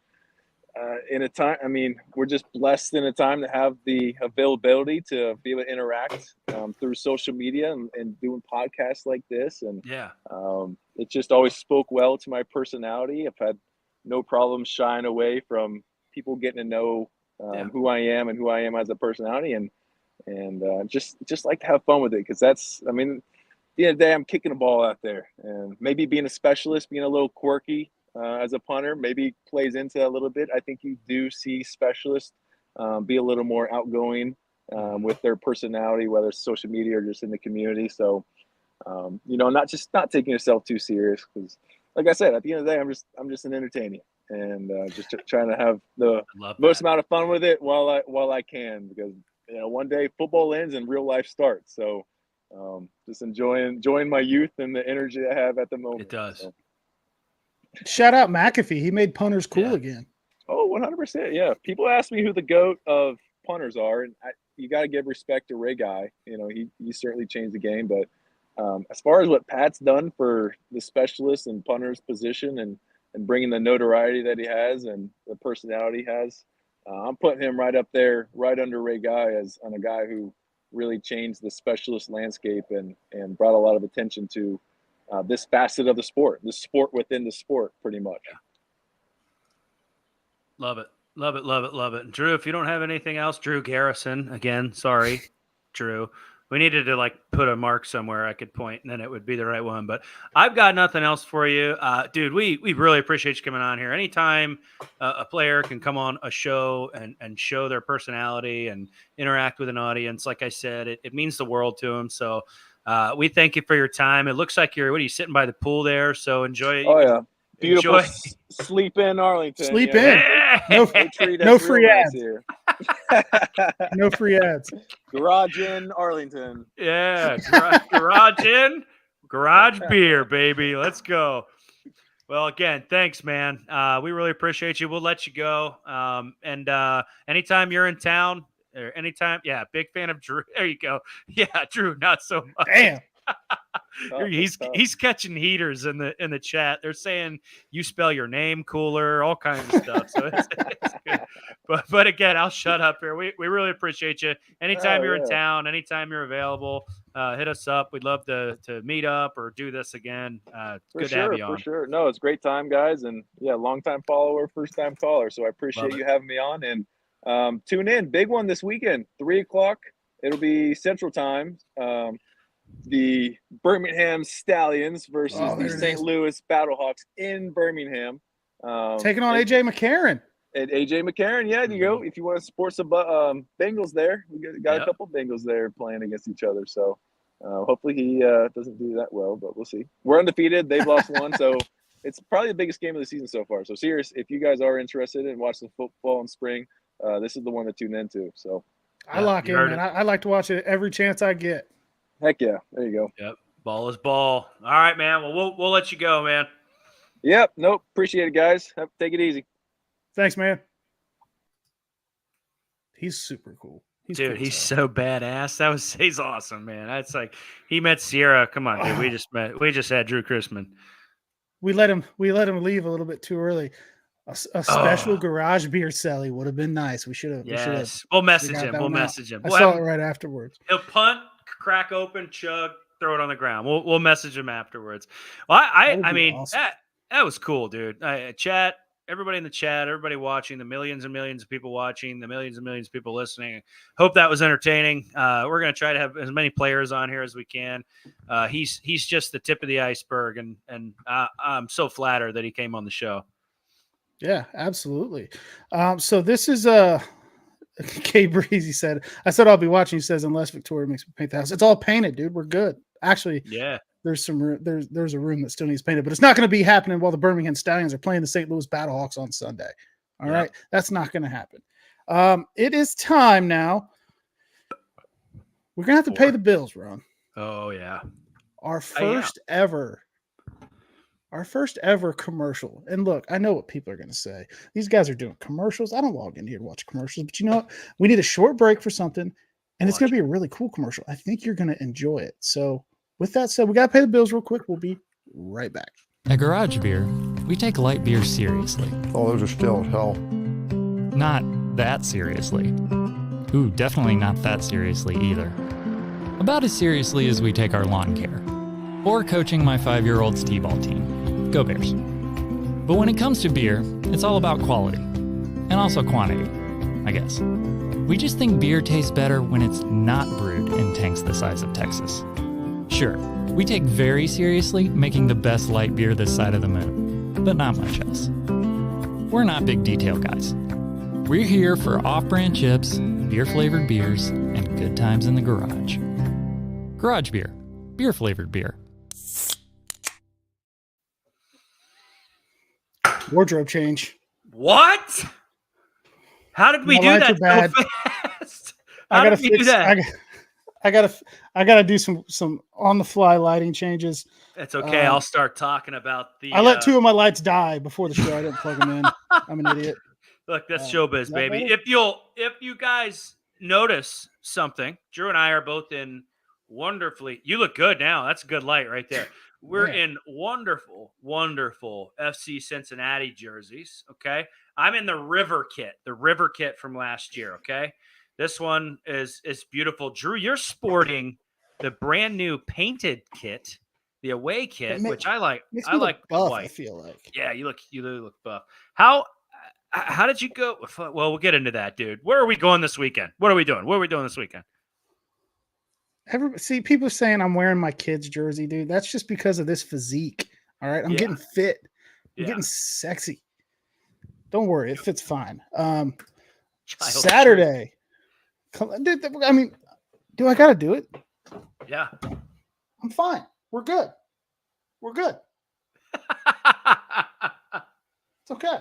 we're just blessed in a time to have the availability to be able to interact through social media and doing podcasts like this. And it just always spoke well to my personality. I've had no problem shying away from people getting to know who I am and who I am as a personality, and just like to have fun with it, because at the end of the day, I'm kicking a ball out there, and maybe being a specialist, being a little quirky as a punter, maybe plays into that a little bit. I think you do see specialists be a little more outgoing with their personality, whether it's social media or just in the community. So, not taking yourself too serious, because, like I said, at the end of the day, I'm just an entertainer, and just trying to have the most amount of fun with it while I can, because one day football ends and real life starts. So just enjoying my youth and the energy I have at the moment. It does. So. Shout out McAfee. He made punters cool again. Oh, 100%. Yeah. People ask me who the GOAT of punters are, and you got to give respect to Ray Guy. He certainly changed the game. But as far as what Pat's done for the specialist and punters position and bringing the notoriety that he has and the personality he has, I'm putting him right up there, right under Ray Guy, as on a guy who really changed the specialist landscape and brought a lot of attention to this facet of the sport within the sport, pretty much. Love it. Love it. Love it. Love it. Drue, if you don't have anything else, Drue Garrison, again, sorry, Drue. We needed to put a mark somewhere I could point, and then it would be the right one. But I've got nothing else for you. Dude, we really appreciate you coming on here. Anytime a player can come on a show and show their personality and interact with an audience, like I said, it means the world to them. So we thank you for your time. It looks like you're sitting by the pool there, so enjoy. Oh, yeah. Beautiful. Sleep in Arlington. Sleep in. No free ads here. No free ads. Garage in Arlington. Yeah. Garage in. Garage beer, baby. Let's go. Well, again, thanks, man. We really appreciate you. We'll let you go. And anytime you're in town or anytime, big fan of Drue. There you go. Yeah, Drue, not so much. Damn. He's catching heaters in the chat. They're saying you spell your name cooler, all kinds of stuff. So it's good. But again, I'll shut up here. We really appreciate you. Anytime you're in town, anytime you're available, hit us up. We'd love to meet up or do this again. It's good to have you on. For sure. No, it's a great time, guys. And long time follower, first time caller. So I appreciate you having me on, and tune in. Big one this weekend, 3:00. It'll be Central Time. The Birmingham Stallions versus the St. Louis Battlehawks in Birmingham. Taking on AJ McCarron. And AJ McCarron, there you go. If you want to support some Bengals there, we got a couple Bengals there playing against each other. So hopefully he doesn't do that well, but we'll see. We're undefeated. They've lost one. So it's probably the biggest game of the season so far. So serious, if you guys are interested in watching football in spring, this is the one to tune into. So I lock in, man. I like to watch it every chance I get. Heck yeah. There you go. Yep. Ball is ball. All right, man. Well, we'll let you go, man. Yep. Nope. Appreciate it, guys. Take it easy. Thanks, man. He's super cool. He's so badass. He's awesome, man. That's like he met Sierra. Come on, dude. We just had Drue Chrisman. We let him leave a little bit too early. A special Oh, garage beer celly would have been nice. We should have. yes. We'll message got him. that We'll one out. message him. I We'll saw have it him, right afterwards. he'll punt, crack open, chug, throw it on the ground. We'll message him afterwards. Well, That would I be mean awesome. that was cool, dude. Chat, everybody in the chat, everybody watching, the millions and millions of people watching, the millions and millions of people listening. Hope that was entertaining. We're gonna try to have as many players on here as we can. He's just the tip of the iceberg, and I'm so flattered that he came on the show. Yeah, absolutely. So this is K Breezy said, I said I'll be watching. He says, unless Victoria makes me paint the house. It's all painted, dude. We're good. Actually, Yeah. there's some room, there's a room that still needs painted, but it's not going to be happening while the Birmingham Stallions are playing the St. Louis Battlehawks on Sunday. All right. That's not going to happen. It is time now. We're going to have to pay the bills, Ron. Oh yeah. Our first ever commercial. And look, I know what people are going to say. These guys are doing commercials. I don't log in here to watch commercials, but you know what? We need a short break for something, and it's going to be a really cool commercial. I think you're going to enjoy it. So with that said, we got to pay the bills real quick. We'll be right back. At Garage Beer, we take light beer seriously. Oh, those are still as hell. Not that seriously. Ooh, definitely not that seriously either. About as seriously as we take our lawn care. Or coaching my 5-year-old's t-ball team. Go Bears. But when it comes to beer, it's all about quality. And also quantity, I guess. We just think beer tastes better when it's not brewed in tanks the size of Texas. Sure, we take very seriously making the best light beer this side of the moon, but not much else. We're not big detail guys. We're here for off-brand chips, beer-flavored beers, and good times in the garage. Garage Beer. Beer-flavored beer. Wardrobe change. What? How did we My do lights that are bad. so fast? I How gotta did we do fix. that? I gotta do some on the fly lighting changes. It's okay. I'll start talking about the. I let 2 of my lights die before the show. I didn't plug them in. I'm an idiot. Look, that's Is showbiz, that baby. better? If you guys notice something, Drew and I are both in wonderfully. You look good now. That's a good light right there. We're Yeah. in wonderful, wonderful FC Cincinnati jerseys. Okay, I'm in the River kit from last year. Okay, this one is beautiful. Drew, you're sporting the brand new painted kit, the away kit, which I like. Makes I me like look buff, white. I feel like. Yeah, you look buff. How did you go? Well, we'll get into that, dude. Where are we going this weekend? What are we doing? What are we doing this weekend? See, people saying I'm wearing my kid's jersey, dude. That's just because of this physique. All right. I'm getting fit. I'm getting sexy. Don't worry, it fits fine. Saturday. Dude, I mean, do I gotta do it? Yeah. I'm fine. We're good. It's okay.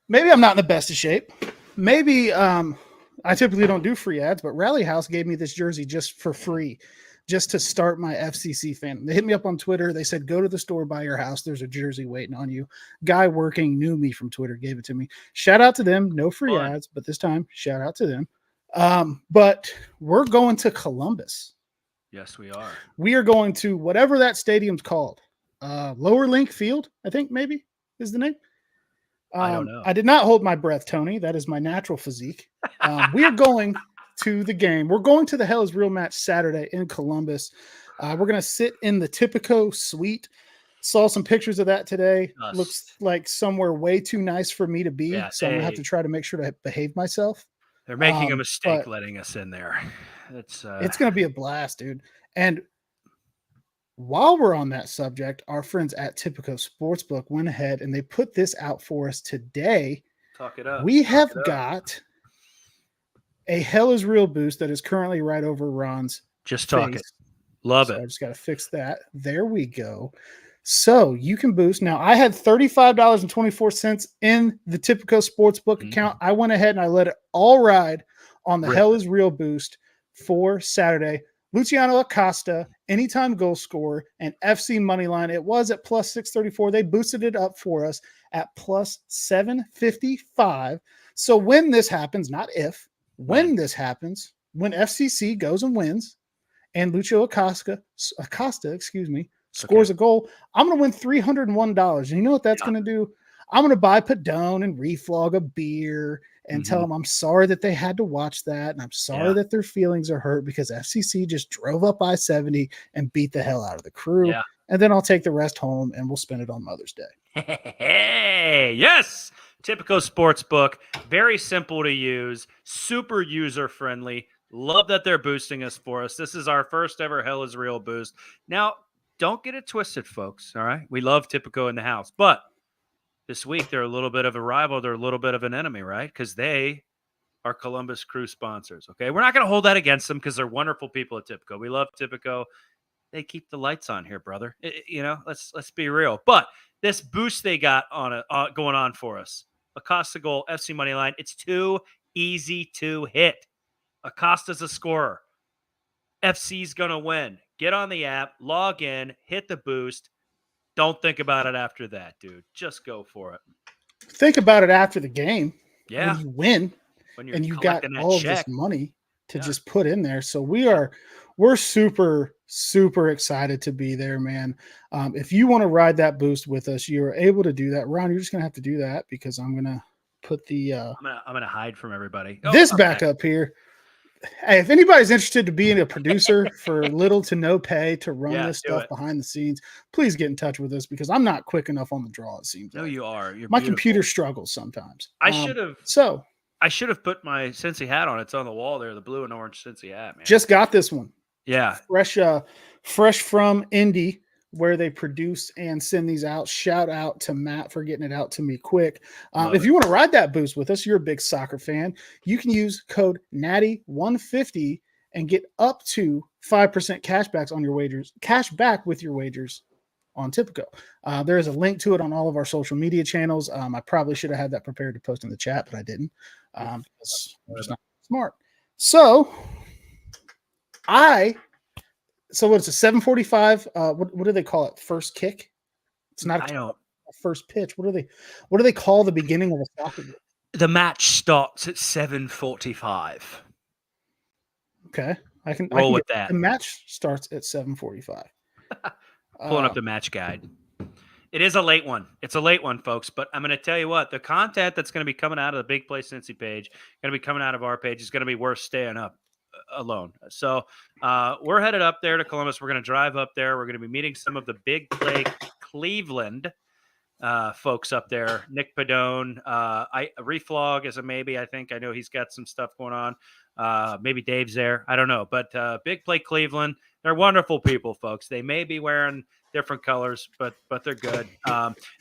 Maybe I'm not in the best of shape. Maybe I typically don't do free ads, but Rally House gave me this jersey just for free, just to start my FCC fan. They hit me up on Twitter. They said, go to the store by your house. There's a jersey waiting on you. Guy working knew me from Twitter, gave it to me. Shout out to them. No free ads, but this time, shout out to them. But we're going to Columbus. Yes, we are. We are going to whatever that stadium's called. Lower Link Field, I think maybe is the name. I don't know. I did not hold my breath, Tony. That is my natural physique. We are going to the game. We're going to the Hell is Real match Saturday in Columbus. We're going to sit in the Tipico suite. Saw some pictures of that today. Us. Looks like somewhere way too nice for me to be. Yeah, so I'm going to have to try to make sure to behave myself. They're making a mistake but letting us in there. it's going to be a blast, dude. And while we're on that subject, our friends at Tipico Sportsbook went ahead and they put this out for us today. Talk it up. We have got a Hell is Real boost that is currently right over Ron's Just talk face. it. Love So it. I just got to fix that. There we go. So you can boost. Now, I had $35.24 in the Tipico Sportsbook account. I went ahead and I let it all ride on the Hell is Real boost for Saturday. Luciano Acosta, anytime goal scorer, and FC Moneyline. It was at plus 634. They boosted it up for us at plus 755. So when this happens, not if, when this happens, when FCC goes and wins, and Lucio Acosta, scores a goal, I'm going to win $301. And you know what that's going to do? I'm going to buy Padone and reflog a beer and tell them I'm sorry that they had to watch that. And I'm sorry that their feelings are hurt because FCC just drove up I-70 and beat the hell out of the crew. Yeah. And then I'll take the rest home and we'll spend it on Mother's Day. Hey, yes. Tipico Sportsbook. Very simple to use. Super user-friendly. Love that they're boosting us for us. This is our first ever Hell is Real boost. Now, don't get it twisted, folks. All right. We love Tipico in the house. But this week, they're a little bit of a rival. They're a little bit of an enemy, right? Because they are Columbus Crew sponsors. Okay. We're not going to hold that against them because they're wonderful people at Tipico. We love Tipico. They keep the lights on here, brother. Let's be real. But this boost they got on going on for us. Acosta goal, FC money line. It's too easy to hit. Acosta's a scorer. FC's going to win. Get on the app, log in, hit the boost. Don't think about it after that, dude. Just go for it. Think about it after the game. Yeah. When you win When you're and you got all of this money to just put in there. So we're super, super excited to be there, man. If you want to ride that boost with us, you're able to do that. Ron, you're just going to have to do that because I'm going to put the I'm going to hide from everybody. This back up here. Hey, if anybody's interested to being a producer for little to no pay to run this stuff behind the scenes, please get in touch with us because I'm not quick enough on the draw. It seems. No, you are. You're my beautiful. Computer struggles sometimes. I should have. So I should have put my Cincy hat on. It's on the wall there, the blue and orange Cincy hat, man. Just got this one. Yeah, fresh from Indy, where they produce and send these out. Shout out to Matt for getting it out to me quick. If you want to ride that boost with us, you're a big soccer fan, you can use code Natty150 and get up to 5% cashbacks on your wagers, cash back with your wagers on Tipico. There is a link to it on all of our social media channels. I probably should have had that prepared to post in the chat, but I didn't. It's not smart. So what is it? 7:45. What do they call it? First kick? It's not a first pitch. What do they call the beginning of a soccer game? The match starts at 7:45. Okay, I can roll with that. The match starts at 7:45. Pulling up the match guide. It is a late one. It's a late one, folks. But I'm going to tell you what, the content that's going to be coming out of the Big Play Cincy page, going to be coming out of our page, is going to be worth staying up alone. So we're headed up there to Columbus. We're going to drive up there. We're going to be meeting some of the Big Play Cleveland folks up there. Nick Padone, Reflog is a maybe. I think I know he's got some stuff going on. Maybe Dave's there. I don't know. But Big Play Cleveland, they're wonderful people, folks. They may be wearing different colors, but they're good.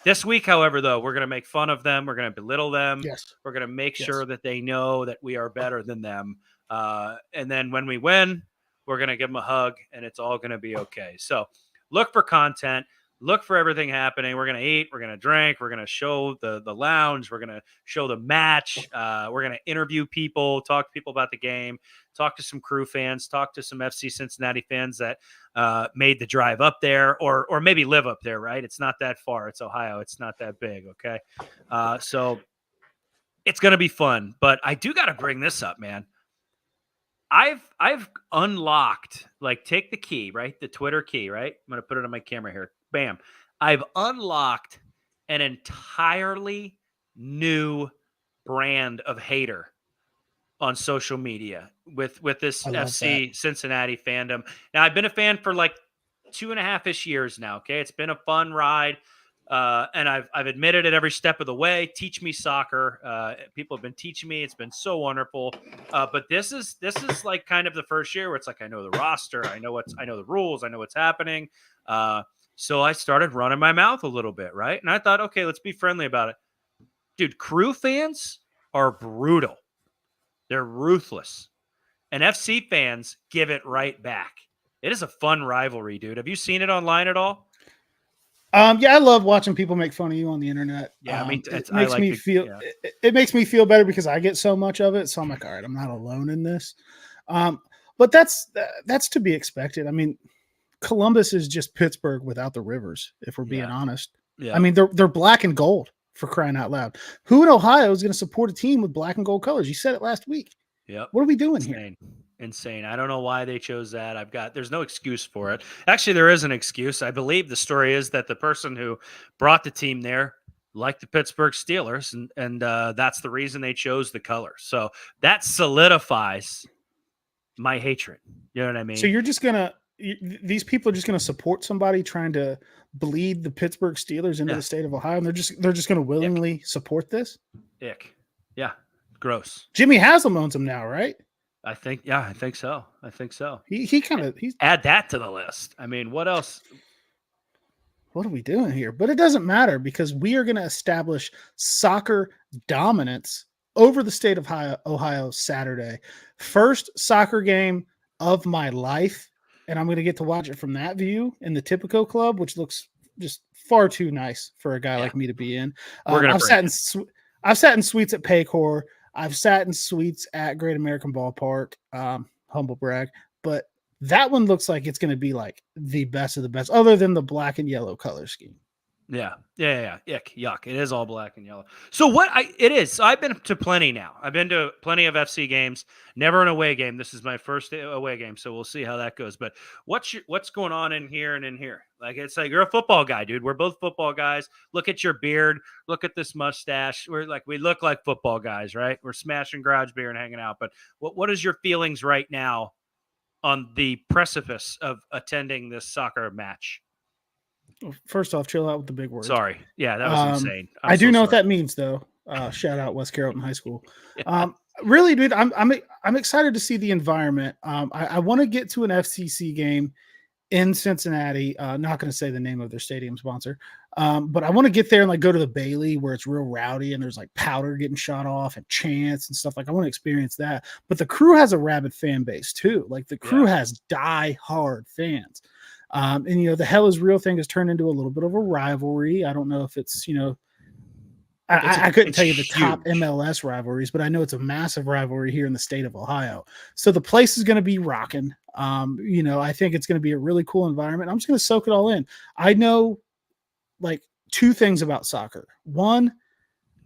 This week, however, though, we're going to make fun of them. We're going to belittle them. Yes. We're going to make sure that they know that we are better than them. And then when we win, we're going to give them a hug and it's all going to be okay. So look for content, look for everything happening. We're going to eat, we're going to drink, we're going to show the lounge, we're going to show the match. We're going to interview people, talk to people about the game, talk to some Crew fans, talk to some FC Cincinnati fans that made the drive up there or maybe live up there, right? It's not that far. It's Ohio. It's not that big. Okay. So it's going to be fun, but I do got to bring this up, man. I've unlocked, like, take the key, right? The Twitter key, right? I'm going to put it on my camera here. Bam. I've unlocked an entirely new brand of hater on social media with this FC Cincinnati fandom. Now, I've been a fan for like 2.5-ish years now. Okay. It's been a fun ride. And I've admitted it every step of the way. Teach me soccer. People have been teaching me. It's been so wonderful. But this is like kind of the first year where it's like I know the roster, I know the rules, I know what's happening. So I started running my mouth a little bit, right? And I thought, okay, let's be friendly about it. Dude, Crew fans are brutal. They're ruthless. And FC fans give it right back. It is a fun rivalry, dude. Have you seen it online at all? Yeah, I love watching people make fun of you on the internet. Yeah, I mean, it makes me feel better because I get so much of it. So I'm like, all right, I'm not alone in this. But that's to be expected. I mean, Columbus is just Pittsburgh without the rivers, if we're being honest. Yeah. I mean, they're black and gold, for crying out loud. Who in Ohio is going to support a team with black and gold colors? You said it last week. Yep. What are we doing here? Insane. I don't know why they chose that. There's no excuse for it. Actually, there is an excuse. I believe the story is that the person who brought the team there like the Pittsburgh Steelers, and that's the reason they chose the color. So that solidifies my hatred. You know what I mean? So you're just gonna these people are just gonna support somebody trying to bleed the Pittsburgh Steelers into Yeah. the state of Ohio, and they're just gonna willingly support this. Ick. Yeah. Gross. Jimmy Haslam owns them now, right? I think so. He's Add that to the list. I mean, what else? what are we doing here? But it doesn't matter because we are going to establish soccer dominance over the state of Ohio Saturday. First soccer game of my life, and I'm going to get to watch it from that view in the Tipico Club, which looks just far too nice for a guy like me to be in. I've sat in suites at Paycor. I've sat in suites at Great American Ballpark. Humble brag, but that one looks like it's going to be like the best of the best, other than the black and yellow color scheme. Yeah. Ick, yuck. It is all black and yellow. So it is. So I've been to plenty now. I've been to plenty of FC games, never an away game. This is my first away game. So we'll see how that goes. But what's going on in here and in here? Like, it's like, you're a football guy, dude. We're both football guys. Look at your beard. Look at this mustache. We look like football guys, right? We're smashing garage beer and hanging out. But what is your feelings right now on the precipice of attending this soccer match? First off, chill out with the big words. Sorry. Yeah, that was insane. I do know what that means, though. Shout out West Carrollton High School. Really, dude, I'm excited to see the environment. I want to get to an FCC game in Cincinnati. Not going to say the name of their stadium sponsor, but I want to get there and like go to the Bailey where it's real rowdy and there's like powder getting shot off and chants and stuff. Like, I want to experience that. But the Crew has a rabid fan base too. Like, the Crew has die-hard fans. And, the Hell is Real thing has turned into a little bit of a rivalry. I don't know if it's, I couldn't tell you the top MLS rivalries, but I know it's a massive rivalry here in the state of Ohio. So the place is going to be rocking. I think it's going to be a really cool environment. I'm just going to soak it all in. I know like two things about soccer. One,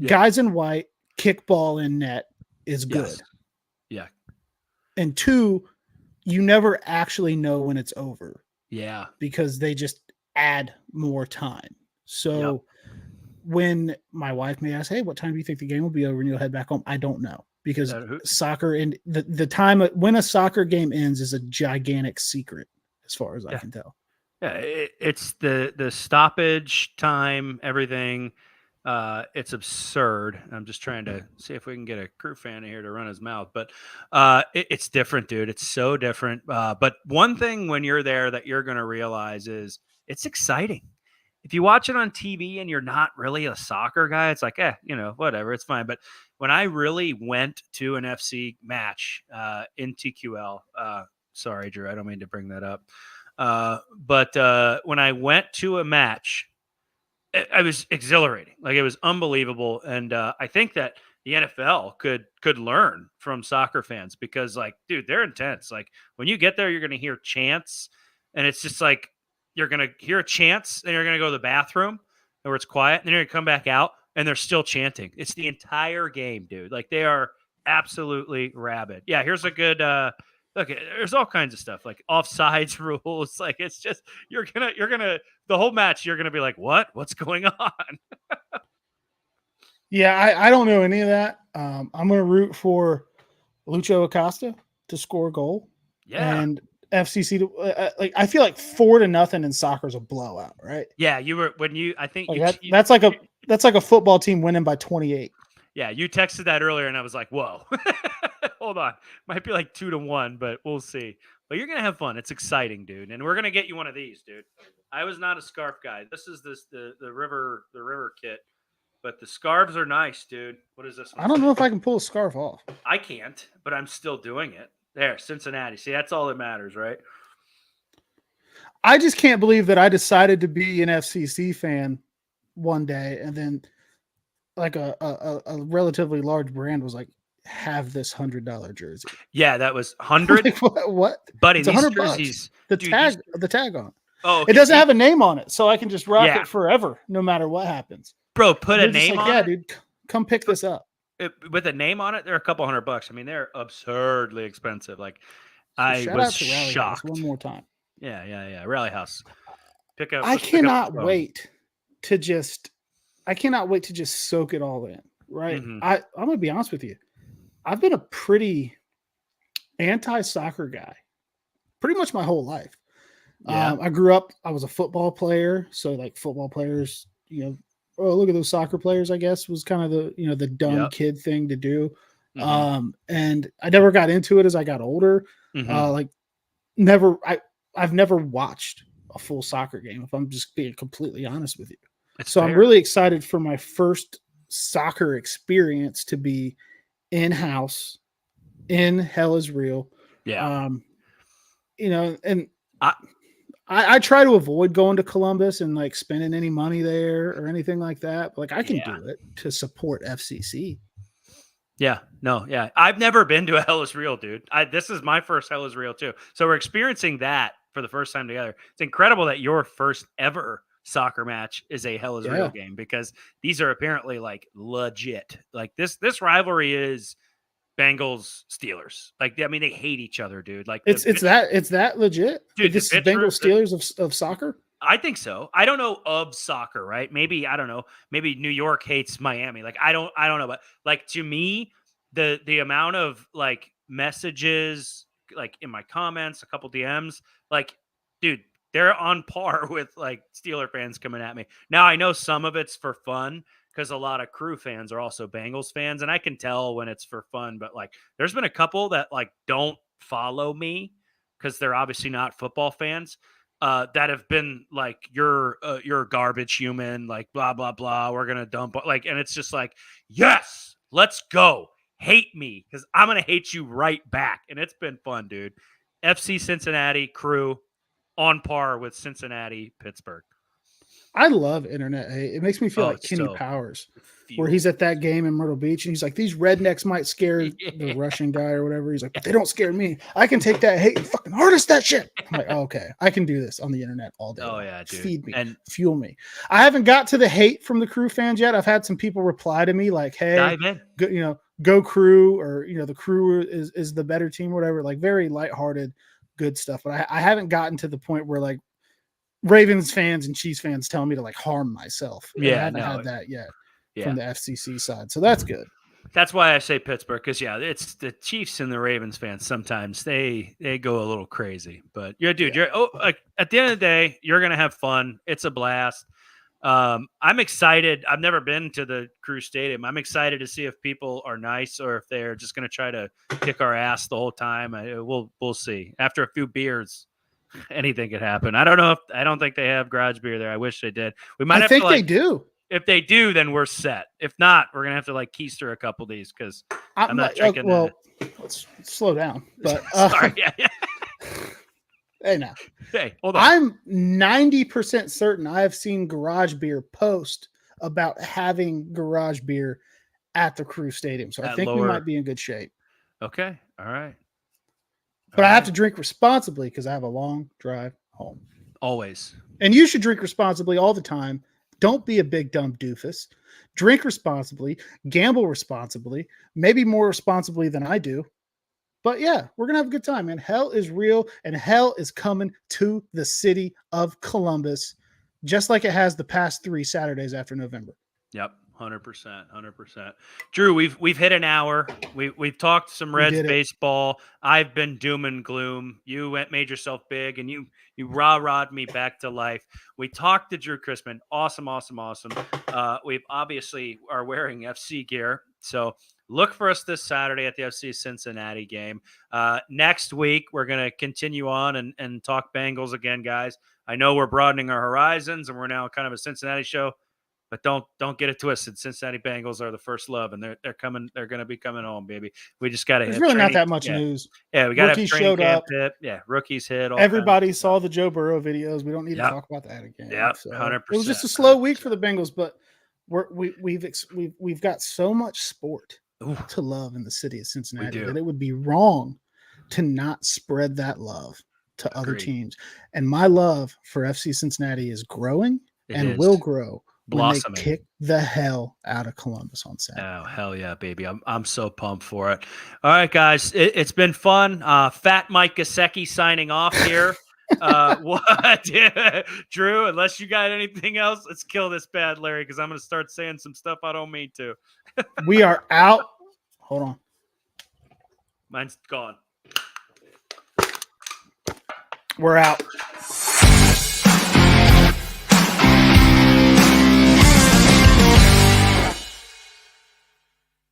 guys in white, kickball in net is good. Yes. Yeah. And two, you never actually know when it's over. Yeah. Because they just add more time. So when my wife may ask, hey, what time do you think the game will be over and you'll head back home? I don't know, because soccer and the time when a soccer game ends is a gigantic secret as far as I can tell. Yeah. It's the stoppage time, everything. It's absurd. I'm just trying to see if we can get a Crew fan in here to run his mouth, but it's different, dude. It's so different. But one thing when you're there that you're going to realize is it's exciting. If you watch it on TV and you're not really a soccer guy, it's like, whatever, it's fine. But when I really went to an FC match in TQL, sorry, Drew, I don't mean to bring that up. But when I went to a match, it was exhilarating. Like, it was unbelievable. And I think that the NFL could learn from soccer fans because, like, dude, they're intense. Like, when you get there, you're going to hear chants, and it's just like, you're going to hear chants, and you're going to go to the bathroom where it's quiet, and then you're going to come back out, and they're still chanting. It's the entire game, dude. Like, they are absolutely rabid. Yeah, here's a good look, there's all kinds of stuff like offsides rules. Like, it's just, you're gonna the whole match, you're gonna be like, what's going on? Yeah, I don't know any of that. I'm gonna root for Lucho Acosta to score a goal. Yeah, and FCC to I feel like 4-0 in soccer is a blowout, right? Yeah, you were I think like that's like a football team winning by 28. Yeah, you texted that earlier, and I was like, whoa. Hold on. Might be like 2-1, but we'll see. But you're going to have fun. It's exciting, dude. And we're going to get you one of these, dude. I was not a scarf guy. This is the river kit. But the scarves are nice, dude. What is this one? I don't know if I can pull a scarf off. I can't, but I'm still doing it. There, Cincinnati. See, that's all that matters, right? I just can't believe that I decided to be an FCC fan one day, and then like a relatively large brand was like, have this $100 jersey. Yeah, that was 100. Like, what? Buddy, it's these $100. jerseys. The tag on it. Oh, okay. It doesn't have a name on it, so I can just rock it forever, no matter what happens. Bro, put a name on it. Yeah, dude, come pick this up. With a name on it, they're a couple $100. I mean, they're absurdly expensive. Like, So I was Rally shocked. House one more time. Yeah. Rally House. I cannot wait to just I cannot wait to just soak it all in. Right. Mhm. I'm going to be honest with you. I've been a pretty anti-soccer guy pretty much my whole life. Yeah. I grew up, I was a football player. So like football players, oh, look at those soccer players, I guess was kind of the dumb Yep. kid thing to do. Mhm. And I never got into it as I got older. Mhm. I've never watched a full soccer game, if I'm just being completely honest with you. It's So fair. I'm really excited for my first soccer experience to be in-house in Hell is Real. Yeah. And I- I try to avoid going to Columbus and like spending any money there or anything like that. But, like I can Yeah. do it to support FCC. Yeah, no, yeah. I've never been to a Hell is Real, dude. This is my first Hell is Real too. So we're experiencing that for the first time together. It's incredible that your first ever soccer match is a Hell is Real Yeah. game, because these are apparently like legit. Like this rivalry is Bengals Steelers. Like, I mean, they hate each other, dude. Like It's that legit. Dude, This the is Bengals Pittsburgh- Steelers of soccer. I think so. I don't know of soccer, right? Maybe, I don't know. Maybe New York hates Miami. Like I don't know, but like to me, the amount of like messages like in my comments, a couple DMs, like dude, they're on par with like Steeler fans coming at me. Now I know some of it's for fun because a lot of Crew fans are also Bengals fans, and I can tell when it's for fun, but like there's been a couple that like don't follow me because they're obviously not football fans, that have been like, you're a garbage human, like blah blah blah. We're gonna dump like, and it's just like, yes, let's go. Hate me because I'm gonna hate you right back, and it's been fun, dude. FC Cincinnati Crew on par with Cincinnati Pittsburgh. I love internet hate. It makes me feel like Kenny so Powers, fuel. where he's at that game in Myrtle Beach and he's like, these rednecks might scare the Russian guy or whatever. He's like, but they don't scare me. I can take that hate and fucking harness that shit. I'm like, oh, okay, I can do this on the internet all day. Oh yeah, dude. Feed me And fuel me. I haven't got to the hate from the Crew fans yet. I've had some people reply to me like, hey, dive in. go Crew, or the Crew is the better team, or whatever. Like very lighthearted, good stuff. But I haven't gotten to the point where like Ravens fans and Chiefs fans tell me to like harm myself. I haven't had that yet from the FCC side. So that's good. That's why I say Pittsburgh, because it's the Chiefs and the Ravens fans. Sometimes they go a little crazy, but dude, like at the end of the day, you're gonna have fun. It's a blast. I'm excited. I've never been to the Crew Stadium. I'm excited to see if people are nice or if they're just gonna try to kick our ass the whole time. We'll see. After a few beers, anything could happen. I don't think they have garage beer there. I wish they did. We might have to, they do. If they do, then we're set. If not, we're gonna have to like keister a couple of these because I'm not drinking. Well, let's slow down. But sorry, yeah. Hey, now. Hey, hold on. I'm 90% certain I have seen Garage Beer post about having garage beer at the Crew Stadium. So I think we might be in good shape. Okay. All right. But I have to drink responsibly because I have a long drive home. Always. And you should drink responsibly all the time. Don't be a big dumb doofus. Drink responsibly. Gamble responsibly. Maybe more responsibly than I do. But yeah, we're going to have a good time, man. Hell is real, and hell is coming to the city of Columbus, just like it has the past 3 Saturdays after November. Yep. 100%. Drew, we've hit an hour. We've talked some Reds baseball. I've been doom and gloom. You made yourself big, and you rah-rahed me back to life. We talked to Drue Chrisman. Awesome. We've obviously are wearing FC gear, so look for us this Saturday at the FC Cincinnati game. Next week, we're going to continue on and talk Bengals again, guys. I know we're broadening our horizons, and we're now kind of a Cincinnati show. But don't get it twisted. Cincinnati Bengals are the first love, and they're coming. They're going to be coming home, baby. We just got to. There's really not that much news. Yeah, we got to have training camp hit. Yeah, rookies hit. Everybody saw the Joe Burrow videos. We don't need to talk about that again. Yeah, 100%. It was just a 100%. slow week for the Bengals, but we've got so much sport to love in the city of Cincinnati that it would be wrong to not spread that love to other teams. And my love for FC Cincinnati is growing and will grow. Blossoming. When they kick the hell out of Columbus on Saturday. Oh, hell yeah, baby. I'm so pumped for it. All right, guys. It's been fun. Fat Mike Gesicki signing off here. What, Drew? Unless you got anything else, let's kill this bad Larry because I'm going to start saying some stuff I don't mean to. We are out. Hold on. Mine's gone. We're out.